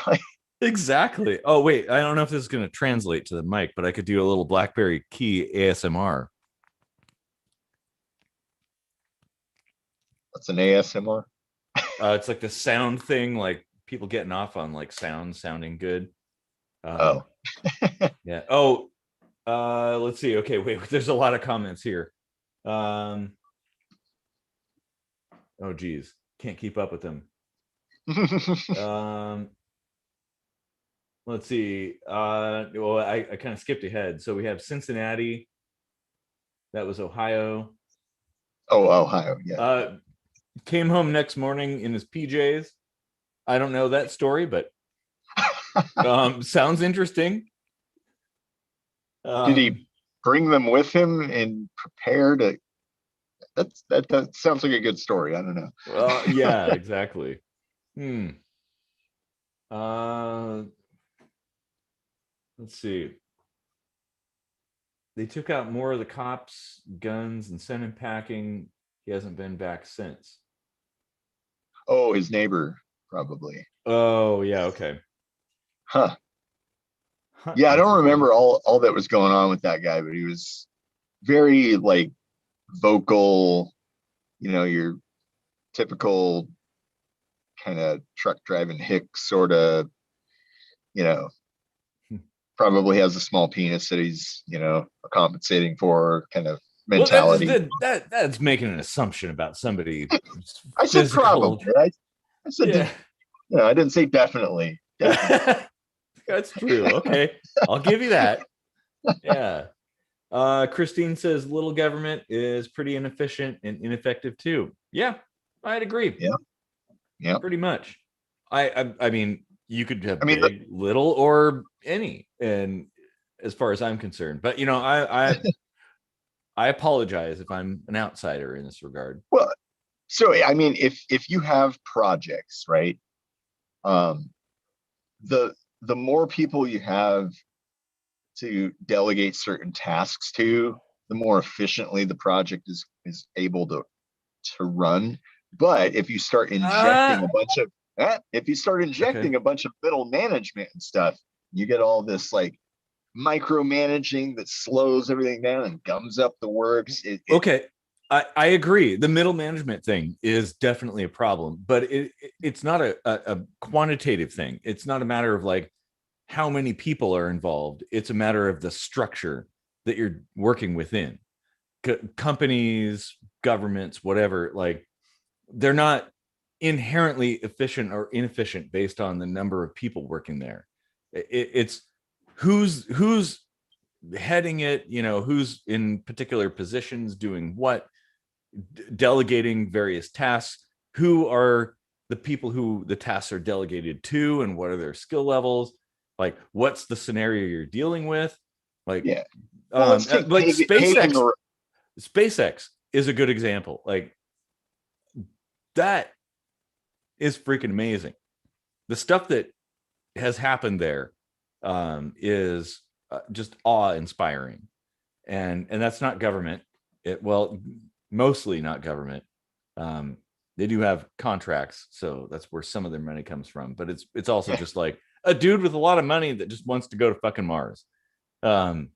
Exactly. Oh, wait, I don't know if this is going to translate to the mic, but I could do a little BlackBerry key ASMR. What's an ASMR? It's like the sound thing, like people getting off on like sounding good. Yeah. Oh, let's see. Okay, wait, there's a lot of comments here. Oh, geez, can't keep up with them. Let's see. Well, I kind of skipped ahead. So we have Cincinnati. That was Ohio. Oh, Ohio, yeah. Came home next morning in his PJs. I don't know that story, but sounds interesting. Did he bring them with him and prepare to? That sounds like a good story. I don't know. Yeah, exactly. Let's see. They took out more of the cops' guns and sent him packing. He hasn't been back since. Oh, his neighbor, probably. Oh, yeah, okay. Huh. Yeah, I don't remember all that was going on with that guy, but he was very like vocal, you know, your typical kind of truck driving hick sort of, you know, probably has a small penis that he's, you know, compensating for kind of mentality. Well, that's making an assumption about somebody. I said probably. I said, yeah. I didn't say definitely. That's true. Okay, I'll give you that. Yeah. Christine says little government is pretty inefficient and ineffective too. Yeah, I'd agree. Yeah. Pretty much. I mean, you could have big, little, or any, and as far as I'm concerned. But you know, I apologize if I'm an outsider in this regard. Well, so I mean, if you have projects, right? The more people you have to delegate certain tasks to, the more efficiently the project is able to run. But if you start injecting a bunch of a bunch of middle management and stuff, you get all this like micromanaging that slows everything down and gums up the works. Okay, I agree. The middle management thing is definitely a problem, but it's not a quantitative thing. It's not a matter of like how many people are involved. It's a matter of the structure that you're working within. Companies, governments, whatever, like they're not inherently efficient or inefficient based on the number of people working there. It's who's heading it, who's in particular positions doing what, delegating various tasks, who are the people who the tasks are delegated to, and what are their skill levels, like what's the scenario you're dealing with, like yeah. Well, let's take like paving SpaceX is a good example. Like that is freaking amazing. The stuff that has happened there is just awe-inspiring, and that's not government. Mostly not government. They do have contracts, so that's where some of their money comes from. But it's also just like a dude with a lot of money that just wants to go to fucking Mars. And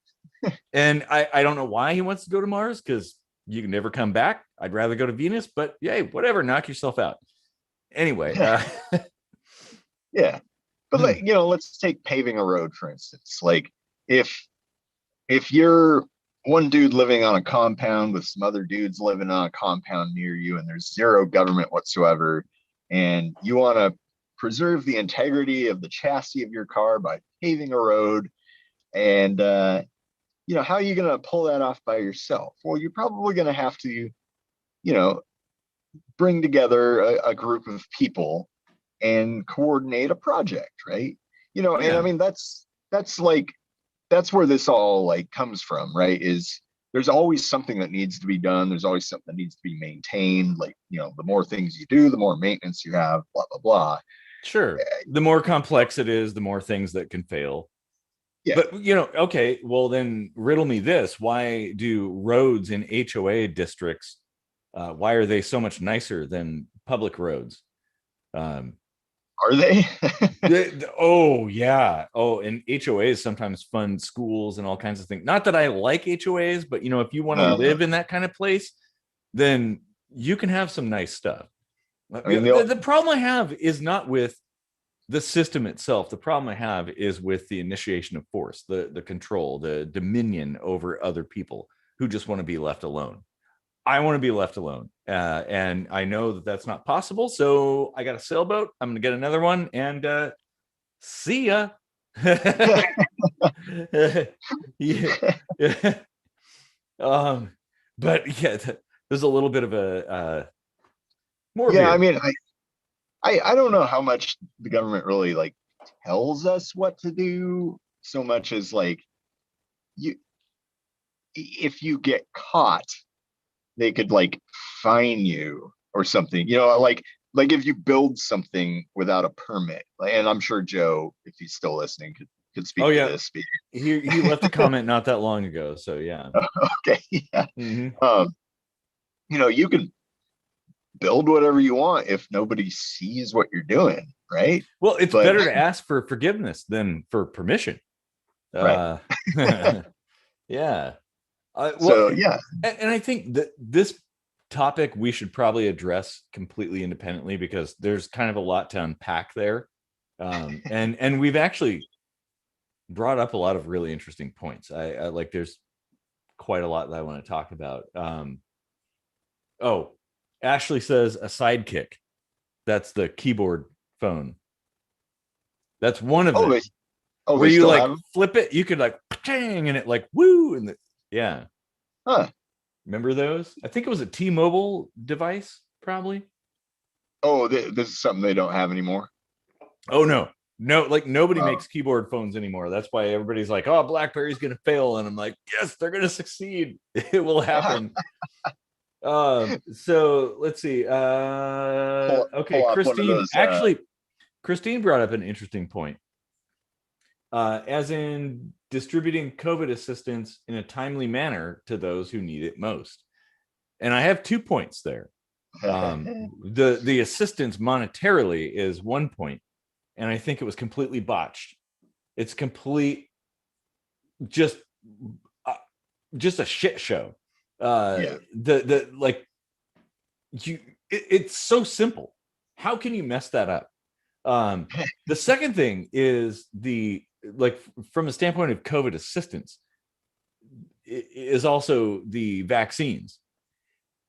I don't know why he wants to go to Mars, because you can never come back. I'd rather go to Venus, but yay, whatever, knock yourself out. Anyway, yeah. But let's take paving a road, for instance. Like if you're one dude living on a compound with some other dudes living on a compound near you, and there's zero government whatsoever, and you want to preserve the integrity of the chassis of your car by paving a road, and how are you going to pull that off by yourself? Well, you're probably going to have to bring together a group of people and coordinate a project, right? And I mean, that's where this all like comes from, right? Is there's always something that needs to be done. There's always something that needs to be maintained. Like, the more things you do, the more maintenance you have, blah, blah, blah. Sure. The more complex it is, the more things that can fail. Yeah. But, okay, well then riddle me this. Why do roads in HOA districts, why are they so much nicer than public roads? Are they? Oh, yeah. Oh, and HOAs sometimes fund schools and all kinds of things. Not that I like HOAs, but, if you want to live in that kind of place, then you can have some nice stuff. I mean, the problem I have is not with the system itself. The problem I have is with the initiation of force, the control, the dominion over other people who just want to be left alone. I want to be left alone. And I know that that's not possible. So I got a sailboat. I'm going to get another one, and see ya. Yeah. But yeah, there's a little bit of a more. Yeah, I mean, I don't know how much the government really like tells us what to do, so much as like if you get caught, they could like fine you or something, like if you build something without a permit. And I'm sure Joe, if he's still listening, could speak to this. He left a comment not that long ago, so yeah. Okay. Yeah. Mm-hmm. You can build whatever you want if nobody sees what you're doing, right? Well, it's better to ask for forgiveness than for permission. Right. Yeah. And I think that this topic we should probably address completely independently, because there's kind of a lot to unpack there. And we've actually brought up a lot of really interesting points. I like, there's quite a lot that I want to talk about. Ashley says a sidekick. That's the keyboard phone. That's one of them. Where you like flip it, you could like pang, and it like woo, and yeah. Huh. Remember those? I think it was a T-Mobile device, probably. Oh, this is something they don't have anymore. Oh no, like nobody makes keyboard phones anymore. That's why everybody's like, "Oh, BlackBerry's gonna fail," and I'm like, "Yes, they're gonna succeed. It will happen." So let's see. Okay, Christine. Actually, Christine brought up an interesting point. As in distributing COVID assistance in a timely manner to those who need it most. And I have 2 points there. The assistance monetarily is 1 point, and I think it was completely botched. It's just a shit show. It's so simple. How can you mess that up? The second thing is from a standpoint of COVID assistance is also the vaccines.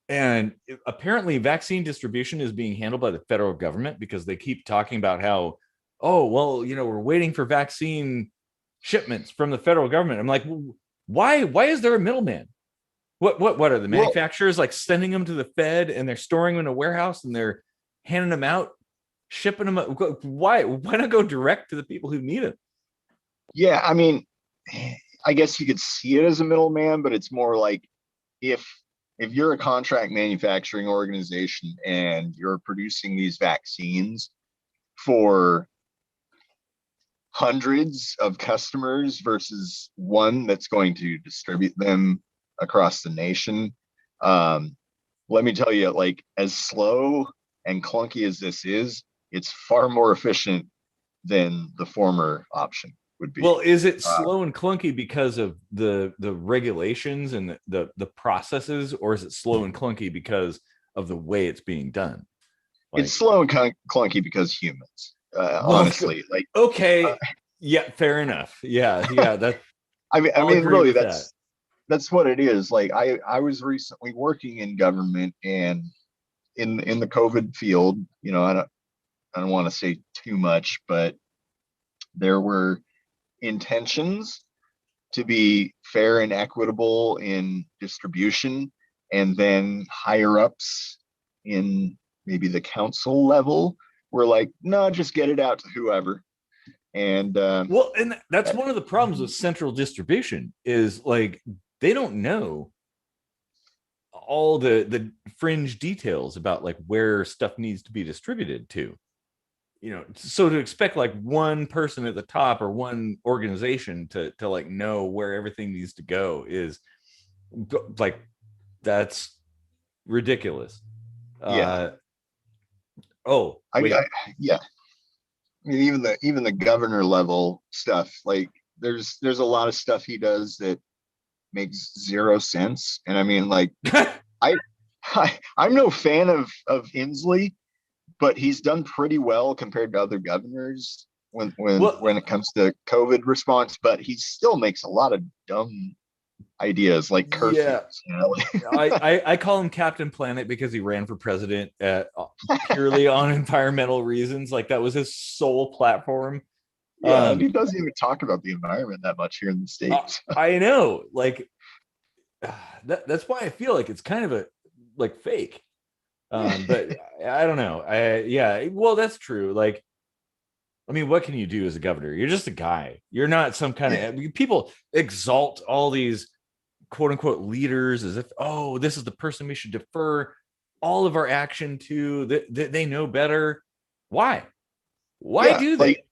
And apparently vaccine distribution is being handled by the federal government, because they keep talking about how, we're waiting for vaccine shipments from the federal government. I'm like, well, Why is there a middleman? What are the Well, manufacturers like sending them to the Fed and they're storing them in a warehouse and they're handing them out, shipping them? Why not go direct to the people who need it? yeah, I mean, I guess you could see it as a middleman, but it's more like if you're a contract manufacturing organization and you're producing these vaccines for hundreds of customers versus one that's going to distribute them across the nation. Let me tell you, like, as slow and clunky as this is, it's far more efficient than the former option would be. Well, is it slow and clunky because of the regulations and the processes, or is it slow and clunky because of the way it's being done? Like, it's slow and clunky because humans. Honestly, like, okay, yeah, fair enough. Yeah, that. I mean, really, that's what it is. Like, I was recently working in government and in the COVID field. You know, I don't want to say too much, but there were intentions to be fair and equitable in distribution, and then higher ups in maybe the council level were like, no, just get it out to whoever. And well, and that's one of the problems with central distribution is like they don't know all the fringe details about like where stuff needs to be distributed to. You know, so to expect like one person at the top or one organization to like know where everything needs to go is like, that's ridiculous. Yeah. Wait. Yeah. I mean, even the governor level stuff, like there's a lot of stuff he does that makes zero sense. And I mean, like, I'm no fan of Inslee, but he's done pretty well compared to other governors when it comes to COVID response. But he still makes a lot of dumb ideas like curfews. Yeah. You know? I call him Captain Planet because he ran for president purely on environmental reasons. Like that was his sole platform. Yeah, and he doesn't even talk about the environment that much here in the States. I know, like that's why I feel like it's kind of a like fake. But I don't know. Well, that's true. Like, I mean, what can you do as a governor? You're just a guy. You're not some kind of people exalt all these quote unquote leaders as if, oh, this is the person we should defer all of our action to. They know better. Why do they?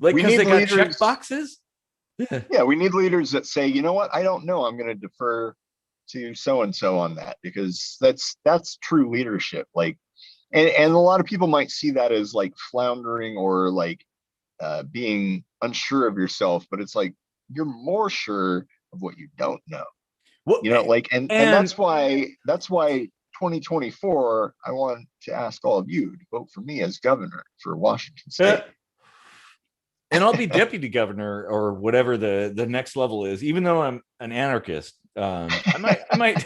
Like, because they got check boxes? Yeah, we need leaders that say, you know what, I don't know, I'm going to defer to so and so on that, because that's true leadership. Like, and a lot of people might see that as like floundering or like being unsure of yourself, but it's like you're more sure of what you don't know. Well, you know, like, and that's why 2024, I want to ask all of you to vote for me as governor for Washington State. And I'll be deputy governor or whatever the next level is, even though I'm an anarchist. I might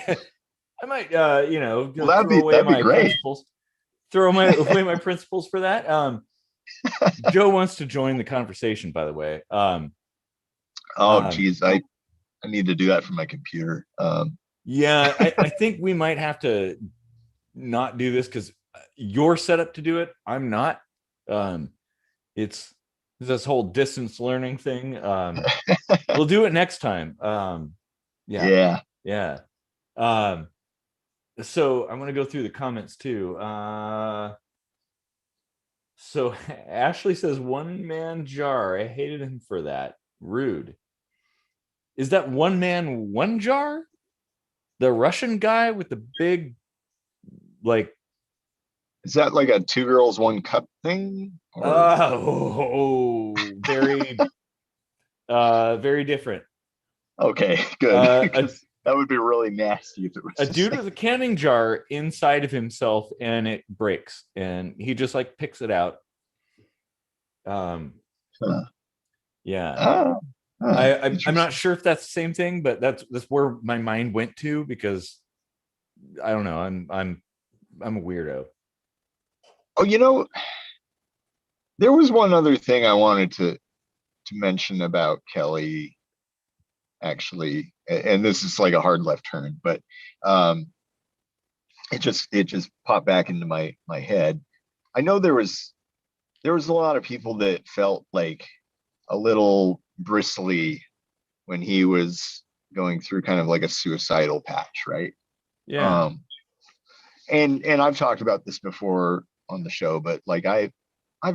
you know, well, throw away my principles. Throw away my principles for that. Joe wants to join the conversation, by the way. Geez, I need to do that for my computer. Yeah, I think we might have to not do this because you're set up to do it. I'm not. It's this whole distance learning thing. We'll do it next time. Yeah. So I'm going to go through the comments too. So Ashley says, one man jar. I hated him for that. Rude. Is that one man, one jar? The Russian guy with the big, like, is that like a 2 girls 1 cup thing? Oh, very very different. Okay, good. That would be really nasty if it was a dude with a canning jar inside of himself and it breaks and he just like picks it out. Yeah. I'm not sure if that's the same thing, but that's where my mind went to, because I don't know. I'm a weirdo. Oh, you know, there was one other thing I wanted to mention about Kelly, actually, and this is like a hard left turn, but it just popped back into my head. I know there was a lot of people that felt like a little bristly when he was going through kind of like a suicidal patch, right? Yeah. And I've talked about this before on the show, but like I've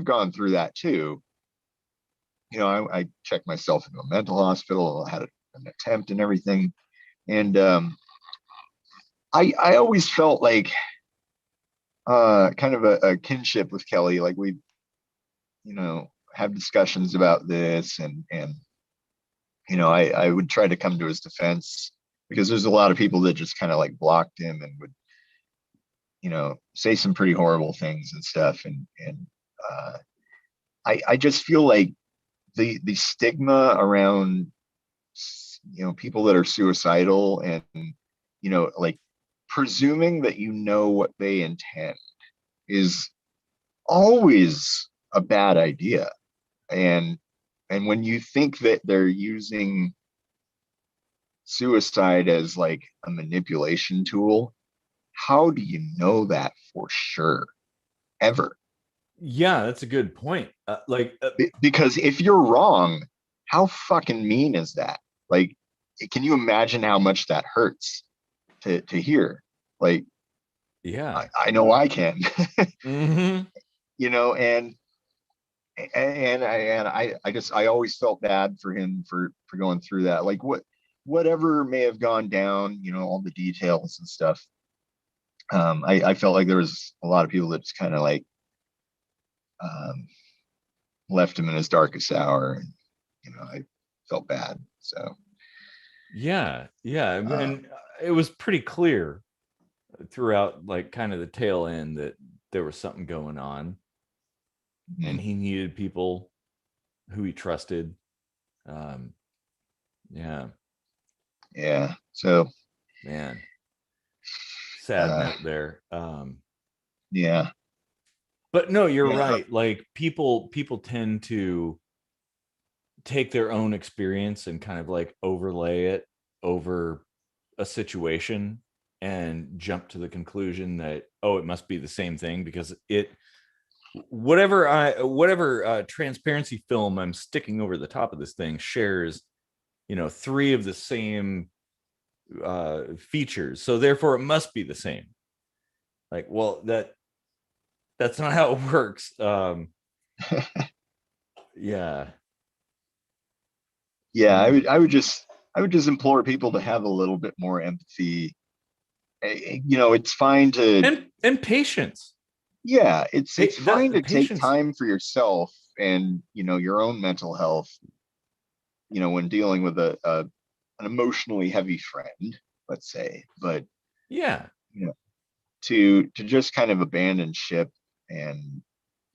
gone through that too. You know, I checked myself into a mental hospital, I had an attempt and everything. And I always felt like kind of a kinship with Kelly. Like we, you know, have discussions about this, and you know, I would try to come to his defense, because there's a lot of people that just kind of like blocked him and would, you know, say some pretty horrible things and stuff. And I just feel like the stigma around, you know, people that are suicidal, and, you know, like presuming that you know what they intend is always a bad idea. And when you think that they're using suicide as like a manipulation tool, how do you know that for sure ever? Yeah, that's a good point. Because if you're wrong, how fucking mean is that? Like, can you imagine how much that hurts to hear? Like, yeah. I know I can. Mm-hmm. You know, I always felt bad for him for going through that. Like whatever may have gone down, you know, all the details and stuff. I felt like there was a lot of people that just kind of like left him in his darkest hour, and you know, I felt bad. So Yeah, and it was pretty clear throughout, like, kind of the tail end, that there was something going on, and he needed people who he trusted. Yeah. So, Man, sad note there. Yeah. But no, you're right. Like, people tend to take their own experience and kind of like overlay it over a situation and jump to the conclusion that, oh, it must be the same thing, because whatever transparency film I'm sticking over the top of this thing shares, you know, 3 of the same features, so therefore it must be the same. Like, well, that's not how it works. Yeah. I would just implore people to have a little bit more empathy. You know, it's fine to and patience. Yeah, it's fine to take patience. time for yourself and, you know, your own mental health, you know, when dealing with an emotionally heavy friend, let's say. But Yeah, you know, to just kind of abandon ship and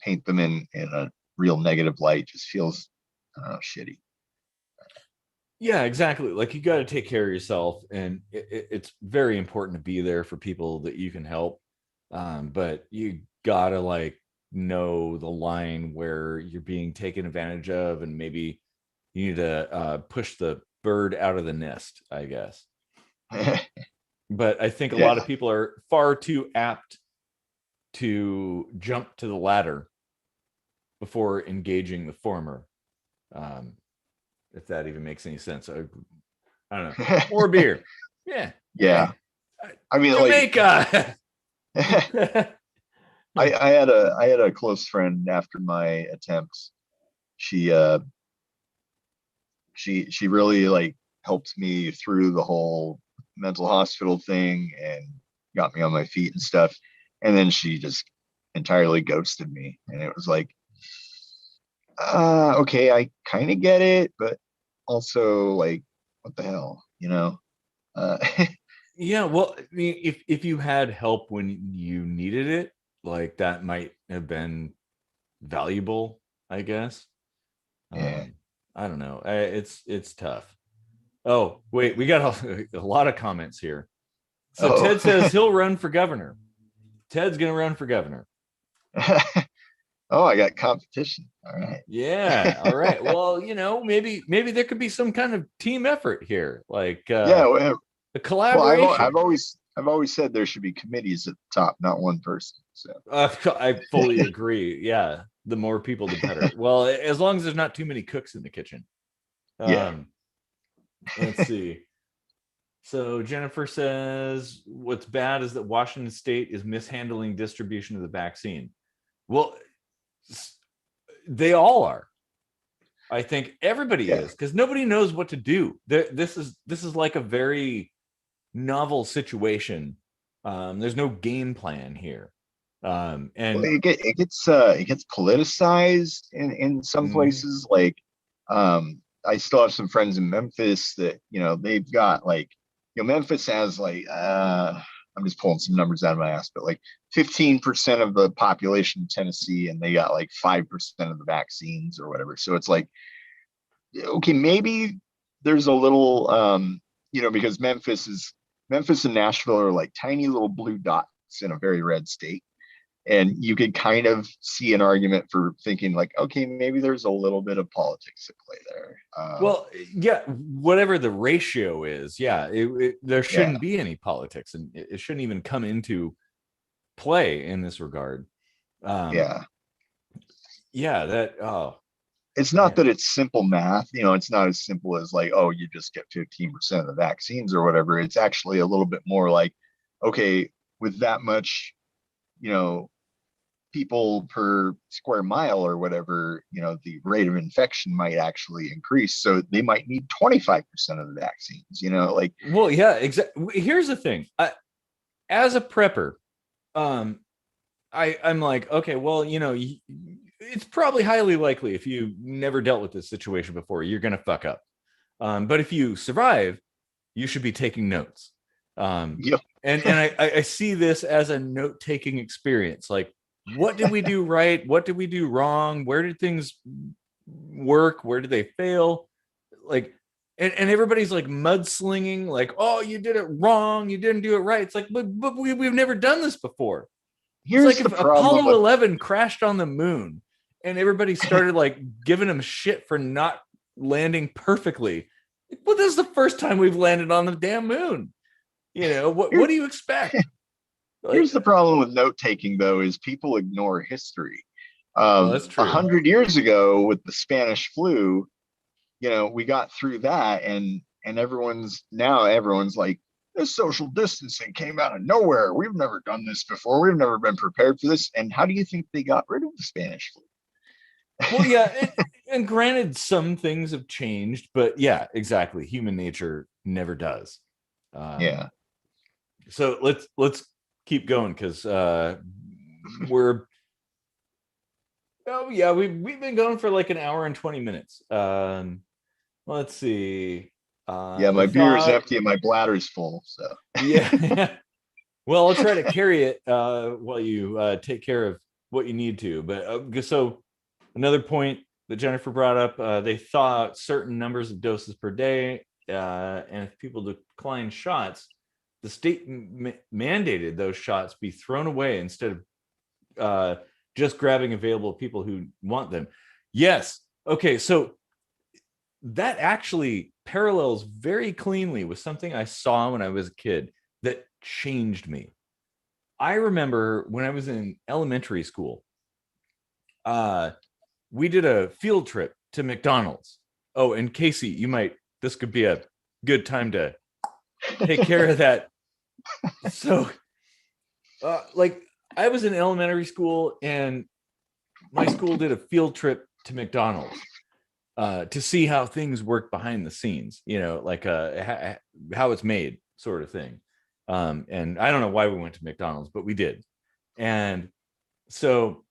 paint them in a real negative light just feels shitty. yeah, exactly. Like, you got to take care of yourself, and it's very important to be there for people that you can help. But you gotta, like, know the line where you're being taken advantage of, and maybe you need to push the bird out of the nest, I guess. But I think a lot of people are far too apt to jump to the latter before engaging the former. If that even makes any sense. I don't know. More beer. Yeah. Yeah. I mean, Jamaica. Like, I had a close friend after my attempts. She really like helped me through the whole mental hospital thing and got me on my feet and stuff. And then she just entirely ghosted me. And it was like, okay, I kind of get it, but also like, what the hell, you know? Yeah, well, I mean, if you had help when you needed it, like, that might have been valuable, I guess. Yeah. I don't know. It's tough. Oh, wait, we got a lot of comments here. So Ted says he'll run for governor. Ted's gonna run for governor. Oh, I got competition. All right. Yeah. All right. Well, maybe there could be some kind of team effort here, like Yeah. a Well, collaboration. I've always said there should be committees at the top, not one person. So I fully agree. Yeah. The more people, the better. Well, as long as there's not too many cooks in the kitchen. yeah. Let's see. So Jennifer says, what's bad is that Washington State is mishandling distribution of the vaccine. Well, they all are. I think everybody is, because nobody knows what to do. This is like a very novel situation. There's no game plan here. And well, it gets politicized in some places. Like, I still have some friends in Memphis that they've got like, Memphis has like I'm just pulling some numbers out of my ass, but like 15% of the population in Tennessee, and they got like 5% of the vaccines or whatever. So it's like, okay, maybe there's a little because Memphis and Nashville are like tiny little blue dots in a very red state. And you could kind of see an argument for thinking like, okay, maybe there's a little bit of politics at play there. Well, yeah, whatever the ratio is, yeah, there shouldn't be any politics, and it shouldn't even come into play in this regard. It's not that it's simple math. It's not as simple as like, oh, you just get 15% of the vaccines or whatever. It's actually a little bit more like, okay, with that much, people per square mile or whatever, the rate of infection might actually increase. So they might need 25% of the vaccines, like. Well, yeah, exactly. Here's the thing. As a prepper, I'm like, okay, well, it's probably highly likely if you never dealt with this situation before, you're going to fuck up. But if you survive, you should be taking notes. Yep. And I see this as a note-taking experience. Like, what did we do right? What did we do wrong? Where did things work? Where did they fail? Like, and everybody's like mudslinging, like, oh, you did it wrong. You didn't do it right. It's like, but we've never done this before. It's like if Apollo 11 crashed on the moon and everybody started like giving them shit for not landing perfectly. Well, this is the first time we've landed on the damn moon. What do you expect? Here's the problem with note taking, though, is people ignore history. That's true. 100 years ago with the Spanish flu, we got through that, and everyone's like, this social distancing came out of nowhere. We've never done this before. We've never been prepared for this. And how do you think they got rid of the Spanish flu? Well, yeah, and granted, some things have changed, but yeah, exactly. Human nature never does. So let's keep going, because we've been going for like an hour and 20 minutes. Let's see. My beer is empty and my bladder's full. So yeah. Well, I'll try to carry it while you take care of what you need to. But so another point that Jennifer brought up, they thaw out certain numbers of doses per day, and if people decline shots, the state mandated those shots be thrown away instead of just grabbing available people who want them. Yes. Okay. So that actually parallels very cleanly with something I saw when I was a kid that changed me. I remember when I was in elementary school, we did a field trip to McDonald's. Oh, and Casey, this could be a good time to take care of that. So, like, I was in elementary school, and my school did a field trip to McDonald's to see how things work behind the scenes, like how it's made, sort of thing. And I don't know why we went to McDonald's, but we did. And so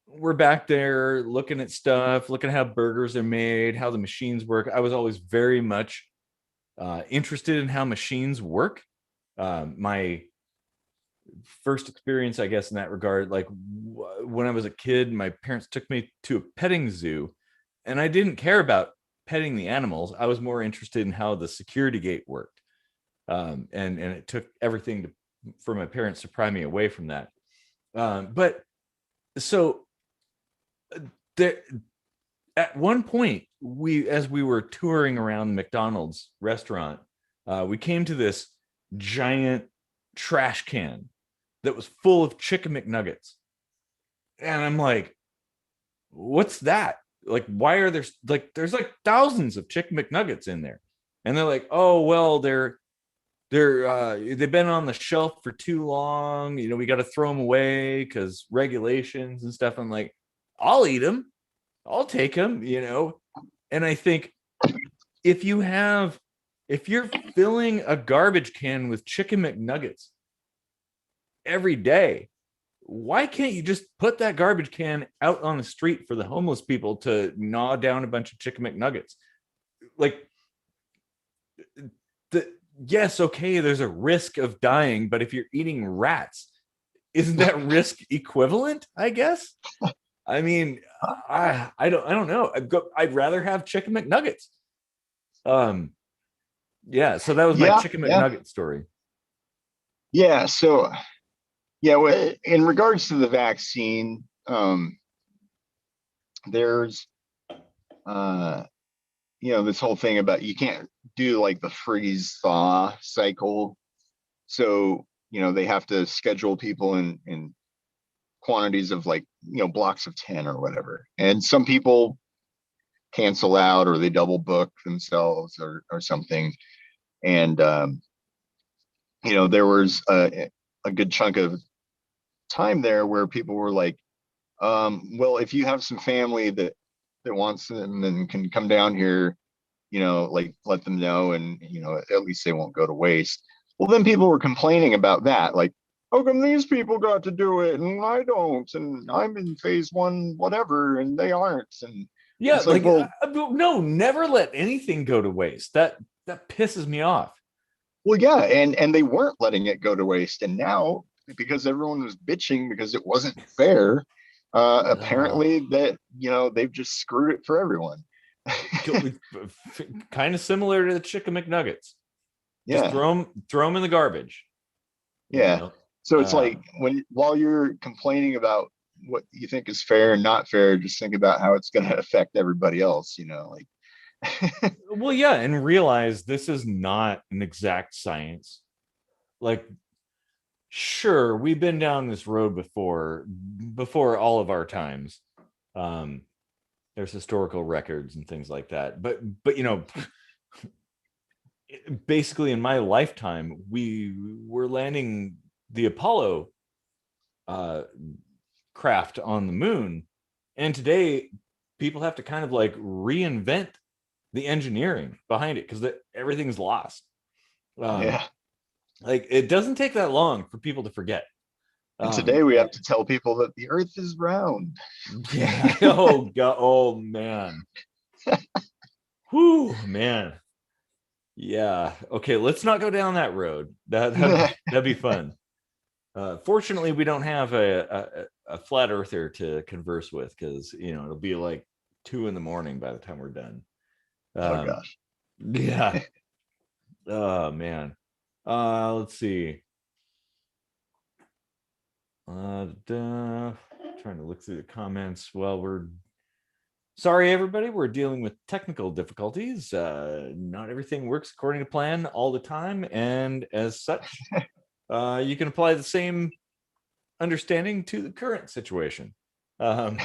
we're back there looking at stuff, looking at how burgers are made, how the machines work. I was always very much interested in how machines work. My first experience, I guess, in that regard, like when I was a kid, my parents took me to a petting zoo, and I didn't care about petting the animals. I was more interested in how the security gate worked. And it took everything for my parents to pry me away from that. But So there, at one point, as we were touring around McDonald's restaurant, we came to this giant trash can that was full of chicken McNuggets. And I'm like, what's that? Like, why are there there's like thousands of chicken McNuggets in there? And they're like, oh, well, they've been on the shelf for too long. You know, we got to throw them away because regulations and stuff. I'm like, I'll eat them. I'll take them, you know. And I think if you're filling a garbage can with chicken McNuggets every day, why can't you just put that garbage can out on the street for the homeless people to gnaw down a bunch of chicken McNuggets? Like, yes, okay, there's a risk of dying, but if you're eating rats, isn't that risk equivalent? I guess. I mean, I don't know. I'd rather have chicken McNuggets. Yeah. So that was my chicken McNugget story. Yeah. So, yeah, in regards to the vaccine, there's, this whole thing about you can't do like the freeze thaw cycle. So, they have to schedule people in quantities of like, blocks of 10 or whatever. And some people cancel out or they double book themselves or something. And, there was a good chunk of time there where people were like, well, if you have some family that wants them and can come down here, like let them know, and at least they won't go to waste. Well, then people were complaining about that, like, how come these people got to do it and I don't, and I'm in phase 1 whatever and they aren't. And yeah, it's like, well, no, never let anything go to waste. That pisses me off. Well, yeah, and they weren't letting it go to waste, and now because everyone was bitching because it wasn't fair, apparently that they've just screwed it for everyone. Kind of similar to the chicken McNuggets. Yeah, just throw them in the garbage. Yeah. So it's like while you're complaining about what you think is fair and not fair, just think about how it's going to affect everybody else. Like. Well, yeah, and realize this is not an exact science. Like, sure, we've been down this road before all of our times. There's historical records and things like that, but basically in my lifetime we were landing the Apollo craft on the moon, and today people have to kind of like reinvent the engineering behind it because everything's lost. Yeah, like it doesn't take that long for people to forget. And today we have to tell people that the Earth is round. Yeah. Oh God. Oh man. Whew, man. Yeah. Okay. Let's not go down that road. That'd be fun. Fortunately, we don't have a flat earther to converse with because it'll be like 2 a.m. by the time we're done. Oh gosh. Yeah. Oh man. Let's see. Trying to look through the comments. Well, we're sorry, everybody. We're dealing with technical difficulties. Not everything works according to plan all the time, and as such, you can apply the same understanding to the current situation. Well,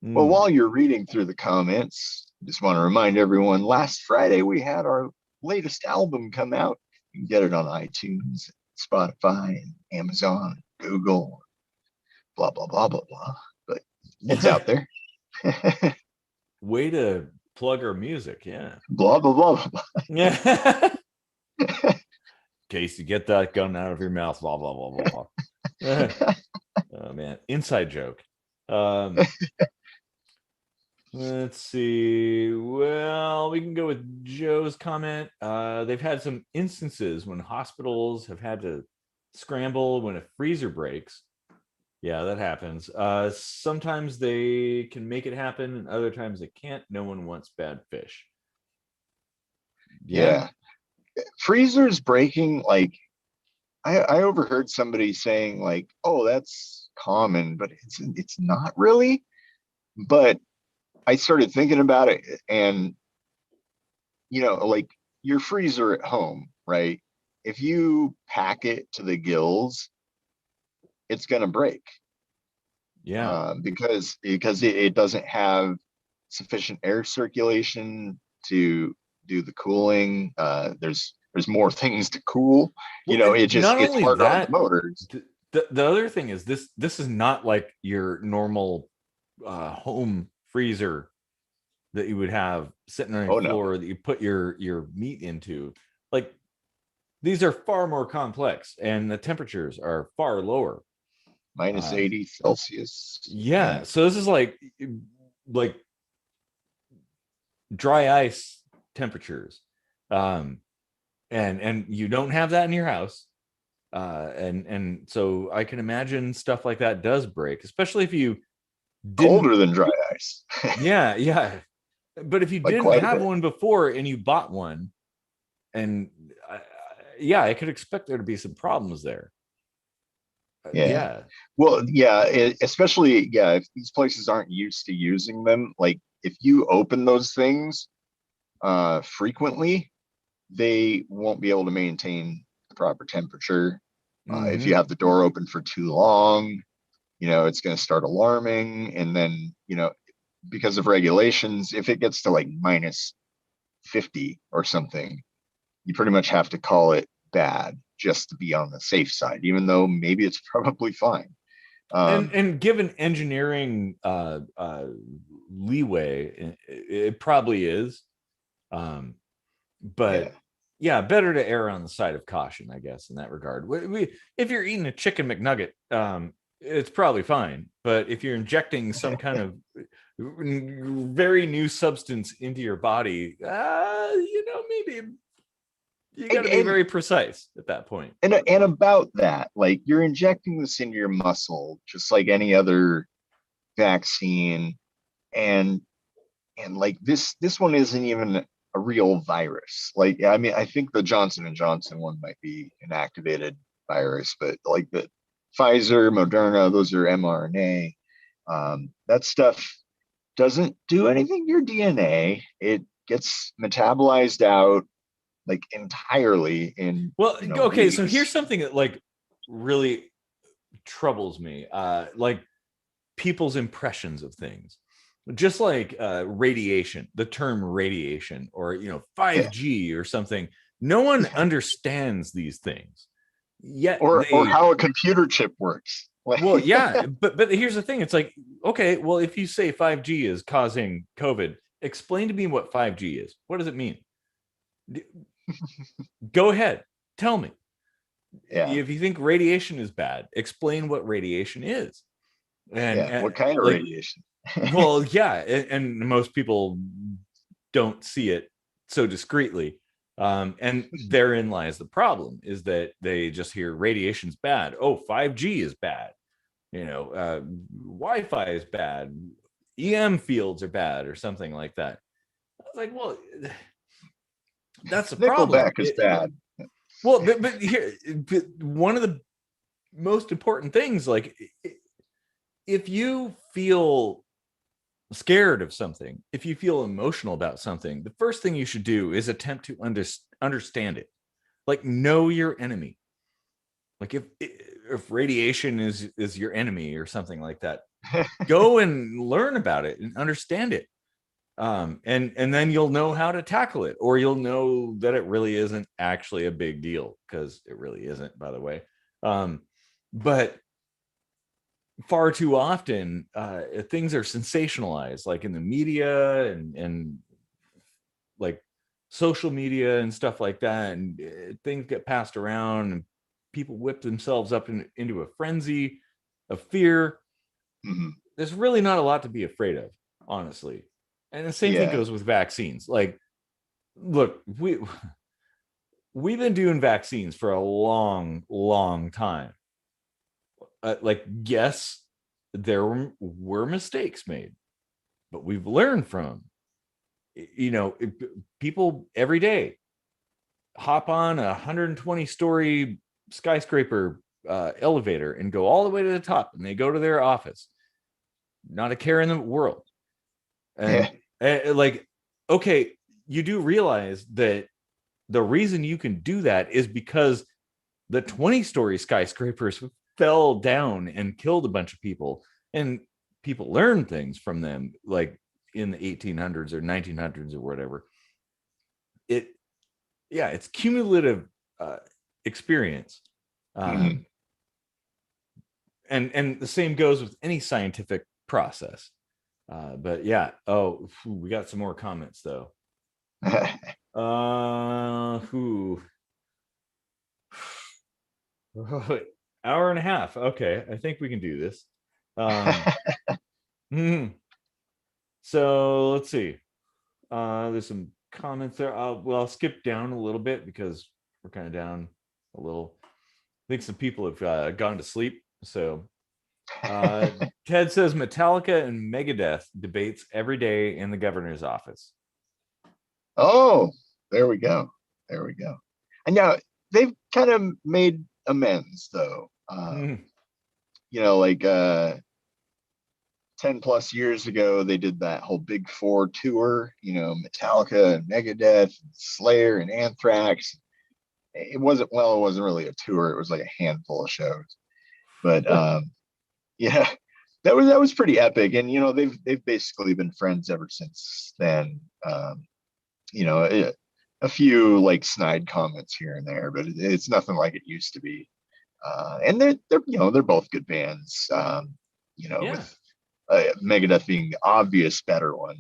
while you're reading through the comments, I just want to remind everyone, last Friday we had our latest album come out. You can get it on iTunes, Spotify, and Amazon, Google, blah, blah, blah, blah, blah. But it's out there. Way to plug our music, yeah. Blah, blah, blah, blah. Yeah. In case you get that gun out of your mouth, blah, blah, blah, blah, blah. Oh, man. Inside joke. Let's see. Well, we can go with Joe's comment. They've had some instances when hospitals have had to scramble when a freezer breaks. Yeah, that happens. Sometimes they can make it happen, and other times they can't. No one wants bad fish. Yeah. Freezers breaking, like, I overheard somebody saying like, "Oh, that's common," but it's not really. But I started thinking about it, and like your freezer at home, right? If you pack it to the gills, it's gonna break. Yeah. Because it doesn't have sufficient air circulation to do the cooling. There's more things to cool. Well, and not It's only harder on the that, motors. the other thing is this is not like your normal home freezer that you would have sitting on your Oh no, floor that you put your meat into. Like, these are far more complex and the temperatures are far lower. minus Um, 80 Celsius. yeah, so this is like dry ice temperatures. Um, and you don't have that in your house. And so I can imagine stuff like that does break, especially if you didn't. Colder than dry ice. Yeah. But if you Like didn't quite a have bit. one before and you bought one, and yeah, I could expect there to be some problems there. Yeah. Yeah. Well, yeah, especially if these places aren't used to using them, like if you open those things frequently, they won't be able to maintain the proper temperature. If you Mm-hmm. have the door open for too long, it's going to start alarming. And then, because of regulations, if it gets to like minus 50 or something, you pretty much have to call it bad just to be on the safe side, even though maybe it's probably fine. And given engineering leeway, it probably is. Um, Yeah. but yeah, better to err on the side of caution, I guess, in that regard. If you're eating a chicken McNugget, it's probably fine. But if you're injecting some kind of very new substance into your body, maybe you got And, to be and very precise at that point. and about that, like you're injecting this into your muscle just like any other vaccine, and like this one isn't even a real virus. Like, I mean, I think the Johnson & Johnson one might be an activated virus, but like the Pfizer, Moderna, those are mRNA. That stuff doesn't do anything to your DNA. It gets metabolized out like entirely in Well, okay, so here's weeks. something that like really troubles me. Like people's impressions of things. Just like radiation, the term radiation, or 5G or something. No one understands these things. Yet Or they how a computer chip works. well, yeah, but here's the thing. It's like, okay, well, if you say 5G is causing COVID, explain to me what 5G is. What does it mean? Go ahead, tell me. Yeah. If you think radiation is bad, explain what radiation is. And What kind of like, radiation? well, yeah, and most people don't see it so discreetly. And therein lies the problem, is that they just hear radiation's bad. Oh, 5G is bad. Wi-Fi is bad. EM fields are bad, or something like that. I was like, well, that's the problem. Nickelback is bad. Well, but here, one of the most important things, like, if you feel scared of something, if you feel emotional about something, the first thing you should do is attempt to understand it. Like, know your enemy. Like, if radiation is your enemy or something like that, go and learn about it and understand it. And then you'll know how to tackle it, or you'll know that it really isn't actually a big deal, because it really isn't, by the way. But far too often, things are sensationalized, like in the media and like social media and stuff like that, and things get passed around, and people whip themselves up into a frenzy of fear. Mhm. There's really not a lot to be afraid of, honestly. And the same thing Yeah. goes with vaccines. Like, look, we've been doing vaccines for a long time. Like, yes, there were mistakes made, but we've learned from people every day hop on a 120-story skyscraper elevator and go all the way to the top, and they go to their office, not a care in the world. And like, okay, you do realize that the reason you can do that is because the 20-story skyscrapers fell down and killed a bunch of people, and people learned things from them, like in the 1800s or 1900s or whatever. It's cumulative experience. And the same goes with any scientific process. But yeah, we got some more comments though. Hour and a half. Okay, I think we can do this. So let's see. There's some comments there. I'll skip down a little bit because we're kind of down a little. I think some people have gone to sleep. So Ted says Metallica and Megadeth debates every day in the governor's office. Oh, there we go. There we go. And now they've kind of made amends though. You know, like 10 plus years ago, they did that whole Big Four tour, you know, Metallica and Megadeth, and Slayer and Anthrax. It wasn't really a tour. It was like a handful of shows. But yeah, that was pretty epic. And, you know, they've basically been friends ever since then. You know, a few like snide comments here and there, but it's nothing like it used to be. And they're you know, they're both good bands. You know, with Megadeth being the obvious better one.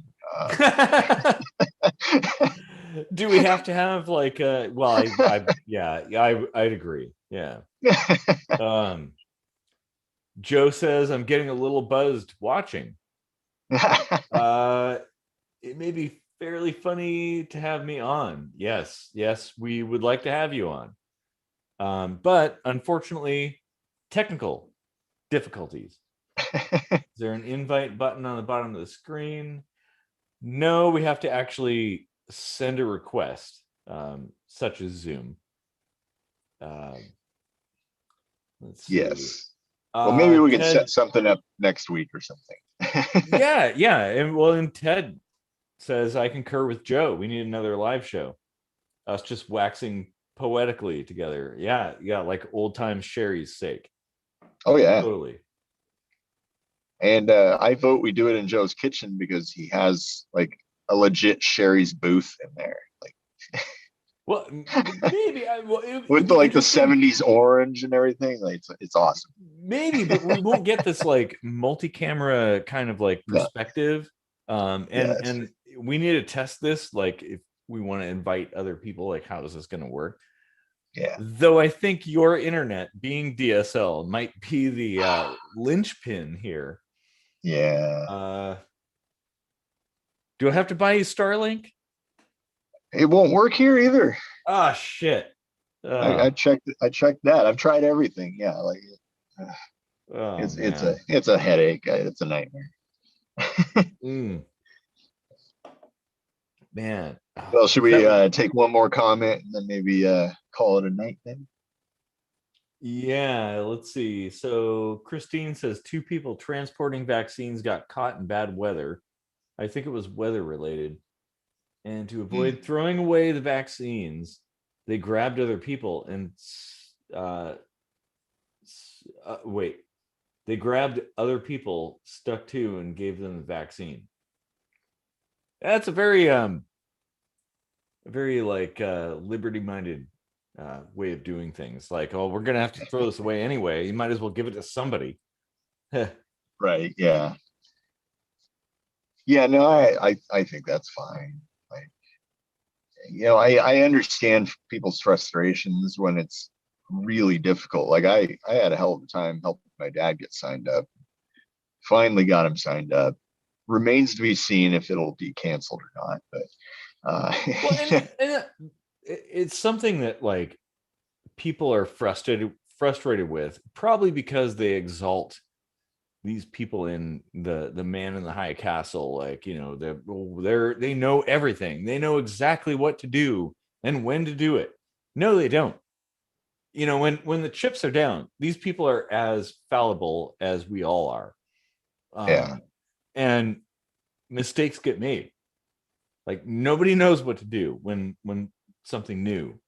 Do we have to have like I'd agree. Yeah. Joe says I'm getting a little buzzed watching. It may be fairly funny to have me on. Yes, we would like to have you on. But unfortunately, technical difficulties. Is there an invite button on the bottom of the screen? No, we have to actually send a request, such as Zoom. Let's see. Yes. Well, maybe we could set something up next week or something. yeah. And Ted says, I concur with Joe. We need another live show. Us just waxing poetically together. Yeah, like old time Shari's sake. Oh, yeah. Totally. And I vote we do it in Joe's kitchen because he has like a legit Shari's booth in there. Like, well, maybe with the 70s orange and everything. Like, it's awesome. Maybe, but we won't get this like multi-camera kind of like perspective. And we need to test this. Like, if we want to invite other people, like, how is this going to work? Yeah. Though I think your internet, being DSL, might be the linchpin here. Yeah. Do I have to buy you Starlink? It won't work here either. Ah, shit. I checked that. I've tried everything. Yeah, like it's a headache. It's a nightmare. Man. Well, should we take one more comment and then maybe call it a night then? Yeah, let's see. So Christine says 2 people transporting vaccines got caught in bad weather. I think it was weather related. And to avoid throwing away the vaccines, they grabbed other people and they grabbed other people, stuck to, and gave them the vaccine. That's a very like liberty-minded way of doing things. Like, oh, we're gonna have to throw this away anyway. You might as well give it to somebody. Right. Yeah. Yeah. No, I think that's fine. Like, you know, I understand people's frustrations when it's really difficult. Like I had a hell of a time helping my dad get signed up. Finally got him signed up. Remains to be seen if it'll be canceled or not. But well, and it's something that like people are frustrated with, probably because they exalt these people in the man in the high castle. Like, you know, they know everything. They know exactly what to do and when to do it. No, they don't. you know, when the chips are down, these people are as fallible as we all are. Yeah. And mistakes get made. Like nobody knows what to do when something new.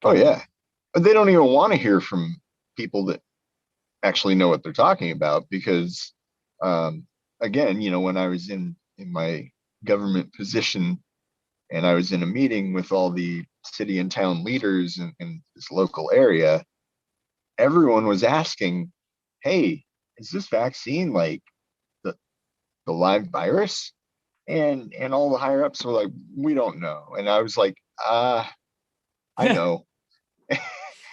Oh yeah. But they don't even want to hear from people that actually know what they're talking about because again, you know, when I was in my government position and I was in a meeting with all the city and town leaders in this local area, everyone was asking, hey, is this vaccine like the live virus? And all the higher ups were like, we don't know. And I was like, I know.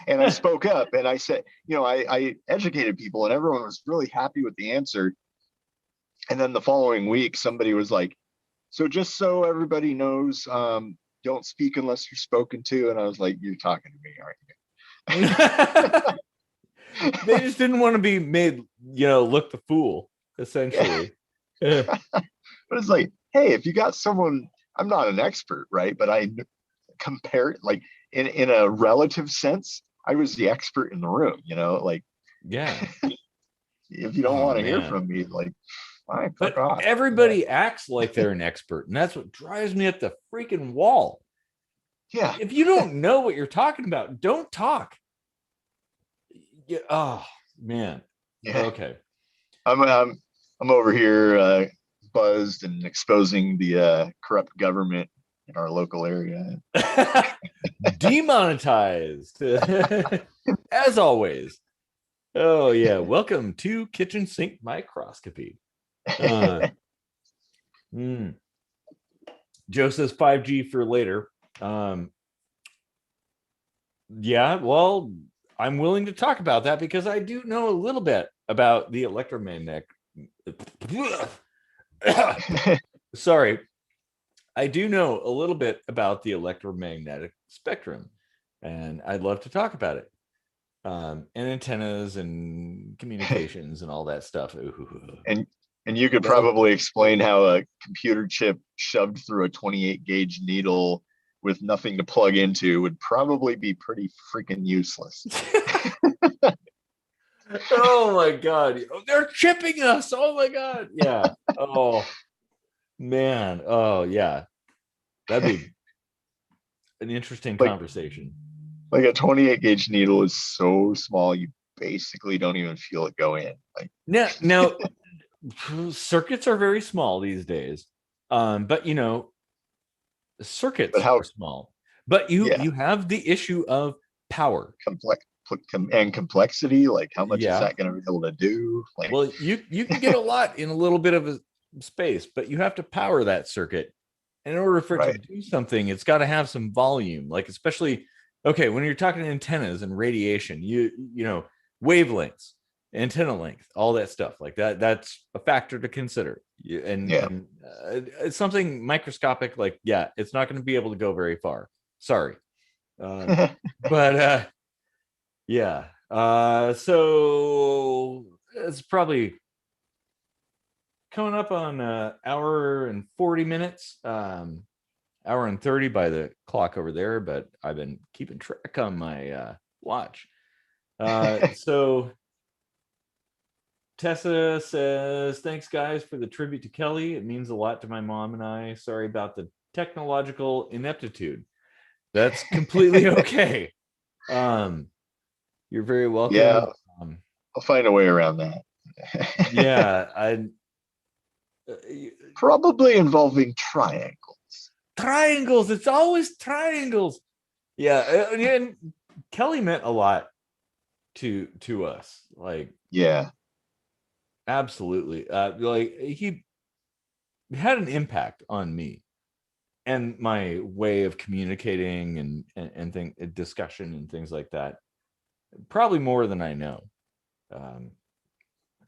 And I spoke up and I said, you know, I educated people and everyone was really happy with the answer. And then the following week, somebody was like, so just so everybody knows, don't speak unless you're spoken to. And I was like, you're talking to me, aren't you? They just didn't want to be made, you know, look the fool, essentially. But it's like, hey, if you got someone, I'm not an expert, right? But I compare like in a relative sense, I was the expert in the room, you know, like Yeah. if you don't want to hear from me, like fine, fuck But off. everybody acts like they're an expert, and that's what drives me up the freaking wall. Yeah. If you don't know what you're talking about, don't talk. Yeah. Oh man. Yeah. Okay. I'm over here buzzed and exposing the corrupt government in our local area. Demonetized. As always. Oh yeah. Welcome to kitchen sink microscopy. Joe says 5G for later. Yeah, well, I'm willing to talk about that because I do know a little bit about the electromagnetic. Sorry, I do know a little bit about the electromagnetic spectrum, and I'd love to talk about it. And antennas and communications and all that stuff. And you could probably explain how a computer chip shoved through a 28 gauge needle with nothing to plug into would probably be pretty freaking useless. Oh my god, they're chipping us. Oh my god. Yeah. Oh man. Oh yeah, that'd be an interesting conversation. Like a 28 gauge needle is so small you basically don't even feel it go in. Like now circuits are very small these days, but you know, circuits are small, but you have the issue of power, complexity. Like how much is that going to be able to do? Like, well, you can get a lot in a little bit of a space, but you have to power that circuit. And in order for it to do something, it's got to have some volume. Like especially, okay, when you're talking antennas and radiation, you know, wavelengths, antenna length, all that stuff like that. That's a factor to consider. And it's something microscopic. Like, yeah, it's not going to be able to go very far. Sorry, but yeah. So it's probably coming up on an hour and 40 minutes. Hour and 30 by the clock over there, but I've been keeping track on my watch. So Tessa says, thanks guys for the tribute to Kelly. It means a lot to my mom and I. Sorry about the technological ineptitude. That's completely okay. You're very welcome. Yeah, I'll find a way around that. Yeah, probably involving triangles. Triangles. It's always triangles. Yeah, and Kelly meant a lot to us. Like, yeah, absolutely. Like he had an impact on me and my way of communicating and discussion and things like that. Probably more than I know.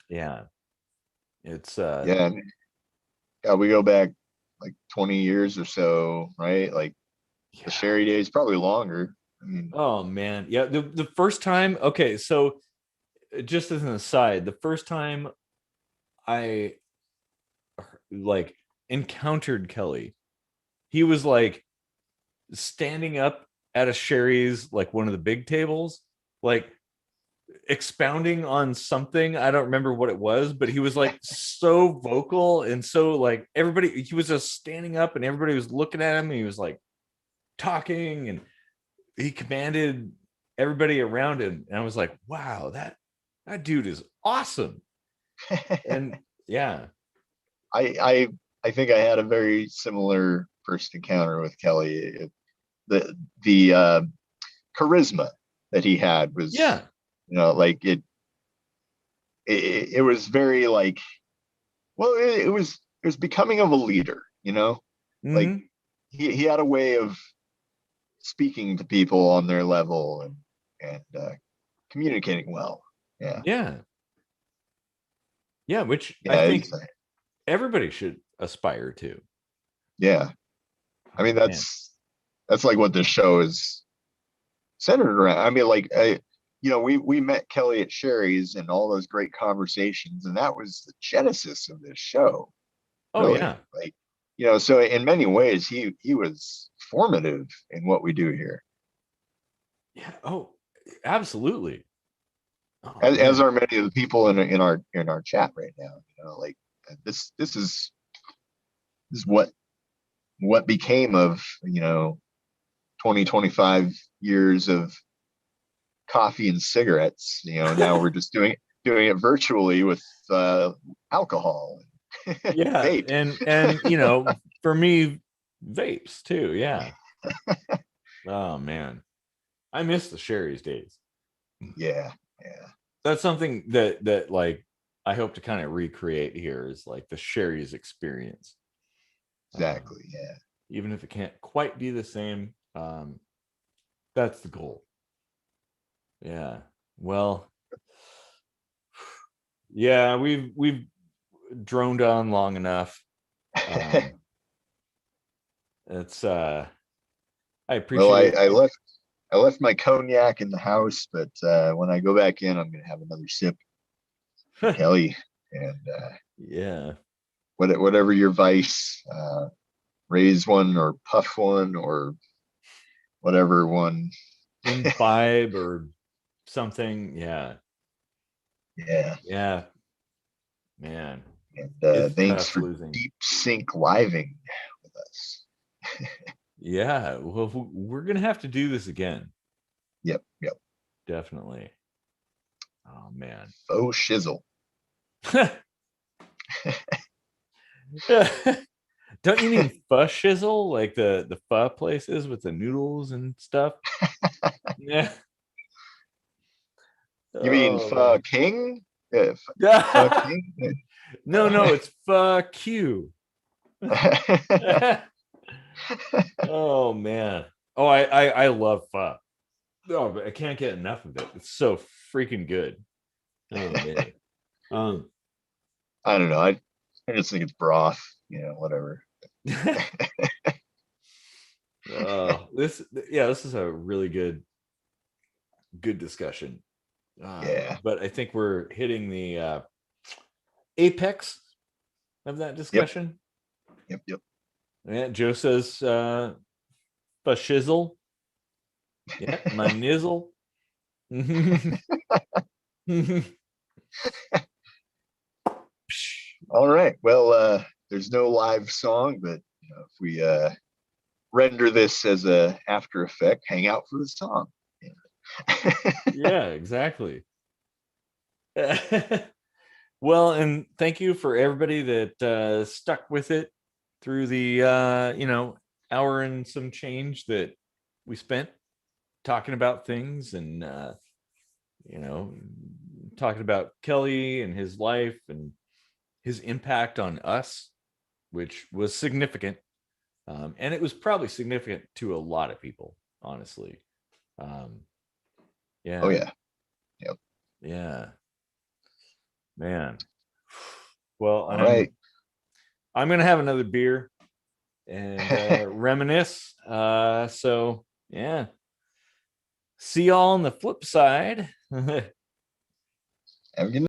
Yeah, it's yeah, we go back like 20 years or so, right? Like the Shari days, probably longer. I mean, oh man, yeah. The first time, okay, so just as an aside, the first time I like encountered Kelly, he was like standing up at a Shari's, like one of the big tables, like expounding on something. I don't remember what it was, but he was like so vocal and so like everybody, he was just standing up and everybody was looking at him and he was like talking and he commanded everybody around him. And I was like, wow, that dude is awesome. And yeah. I think I had a very similar first encounter with Kelly. The charisma that he had was, Yeah. like it was very like, well, it was becoming of a leader, like Mhm. he had a way of speaking to people on their level and communicating well. Yeah. Yeah. Yeah. Which I Yeah. think everybody should aspire to. Yeah. I mean, Oh, man. that's like what this show is centered around. I mean, like, we met Kelly at Shari's and all those great conversations, and that was the genesis of this show. Oh Really, yeah. like, so in many ways, he was formative in what we do here, Yeah. Oh, absolutely. Oh as man. are many of the people in our chat right now. Like this is what became of 20-25 years of coffee and cigarettes. Now we're just doing it virtually with alcohol and Yeah, vape. and for me, vapes too. Yeah. Oh man, I miss the Sherry's days. Yeah, yeah, That's something that like I hope to kind of recreate here is like the Sherry's experience. exactly. Yeah. Even if it can't quite be the same, that's the goal. Yeah. Well, yeah, we've droned on long enough. It's I Well, appreciate. I left my cognac in the house, but when I go back in, I'm gonna have another sip for Kelly, and Yeah. whatever your vice, raise one or puff one or whatever one. Imbibe or something. Yeah. Yeah. Yeah. Man. And It's thanks tough for losing. deep sync living with us. Yeah. Well, we're gonna have to do this again. Yep, yep. Definitely. Oh man. Faux shizzle. Don't you mean pho shizzle? Like the pho places with the noodles and stuff? Yeah. You mean Oh pho man. king? Yeah, pho king. No, it's fuck you. Oh man. Oh, I love pho. Oh, but I can't get enough of it. It's so freaking good. Oh man. Um I don't know. I just think it's broth. Whatever. this is a really good discussion. Yeah. But I think we're hitting the apex of that Yep. discussion. Yep. Yep. Yeah, Joe says fashizzle. Yeah, my nizzle. All right. Well, there's no live song, but if we render this as a after effect, hang out for the song. Yeah, exactly. Well, and thank you for everybody that stuck with it through the hour and some change that we spent talking about things and talking about Kelly and his life and his impact on us, which was significant. And it was probably significant to a lot of people, honestly. Yeah. Oh yeah. Yep. Yeah. Man. Well, All right. I'm gonna have another beer and reminisce. So yeah. See y'all on the flip side. Have a good night.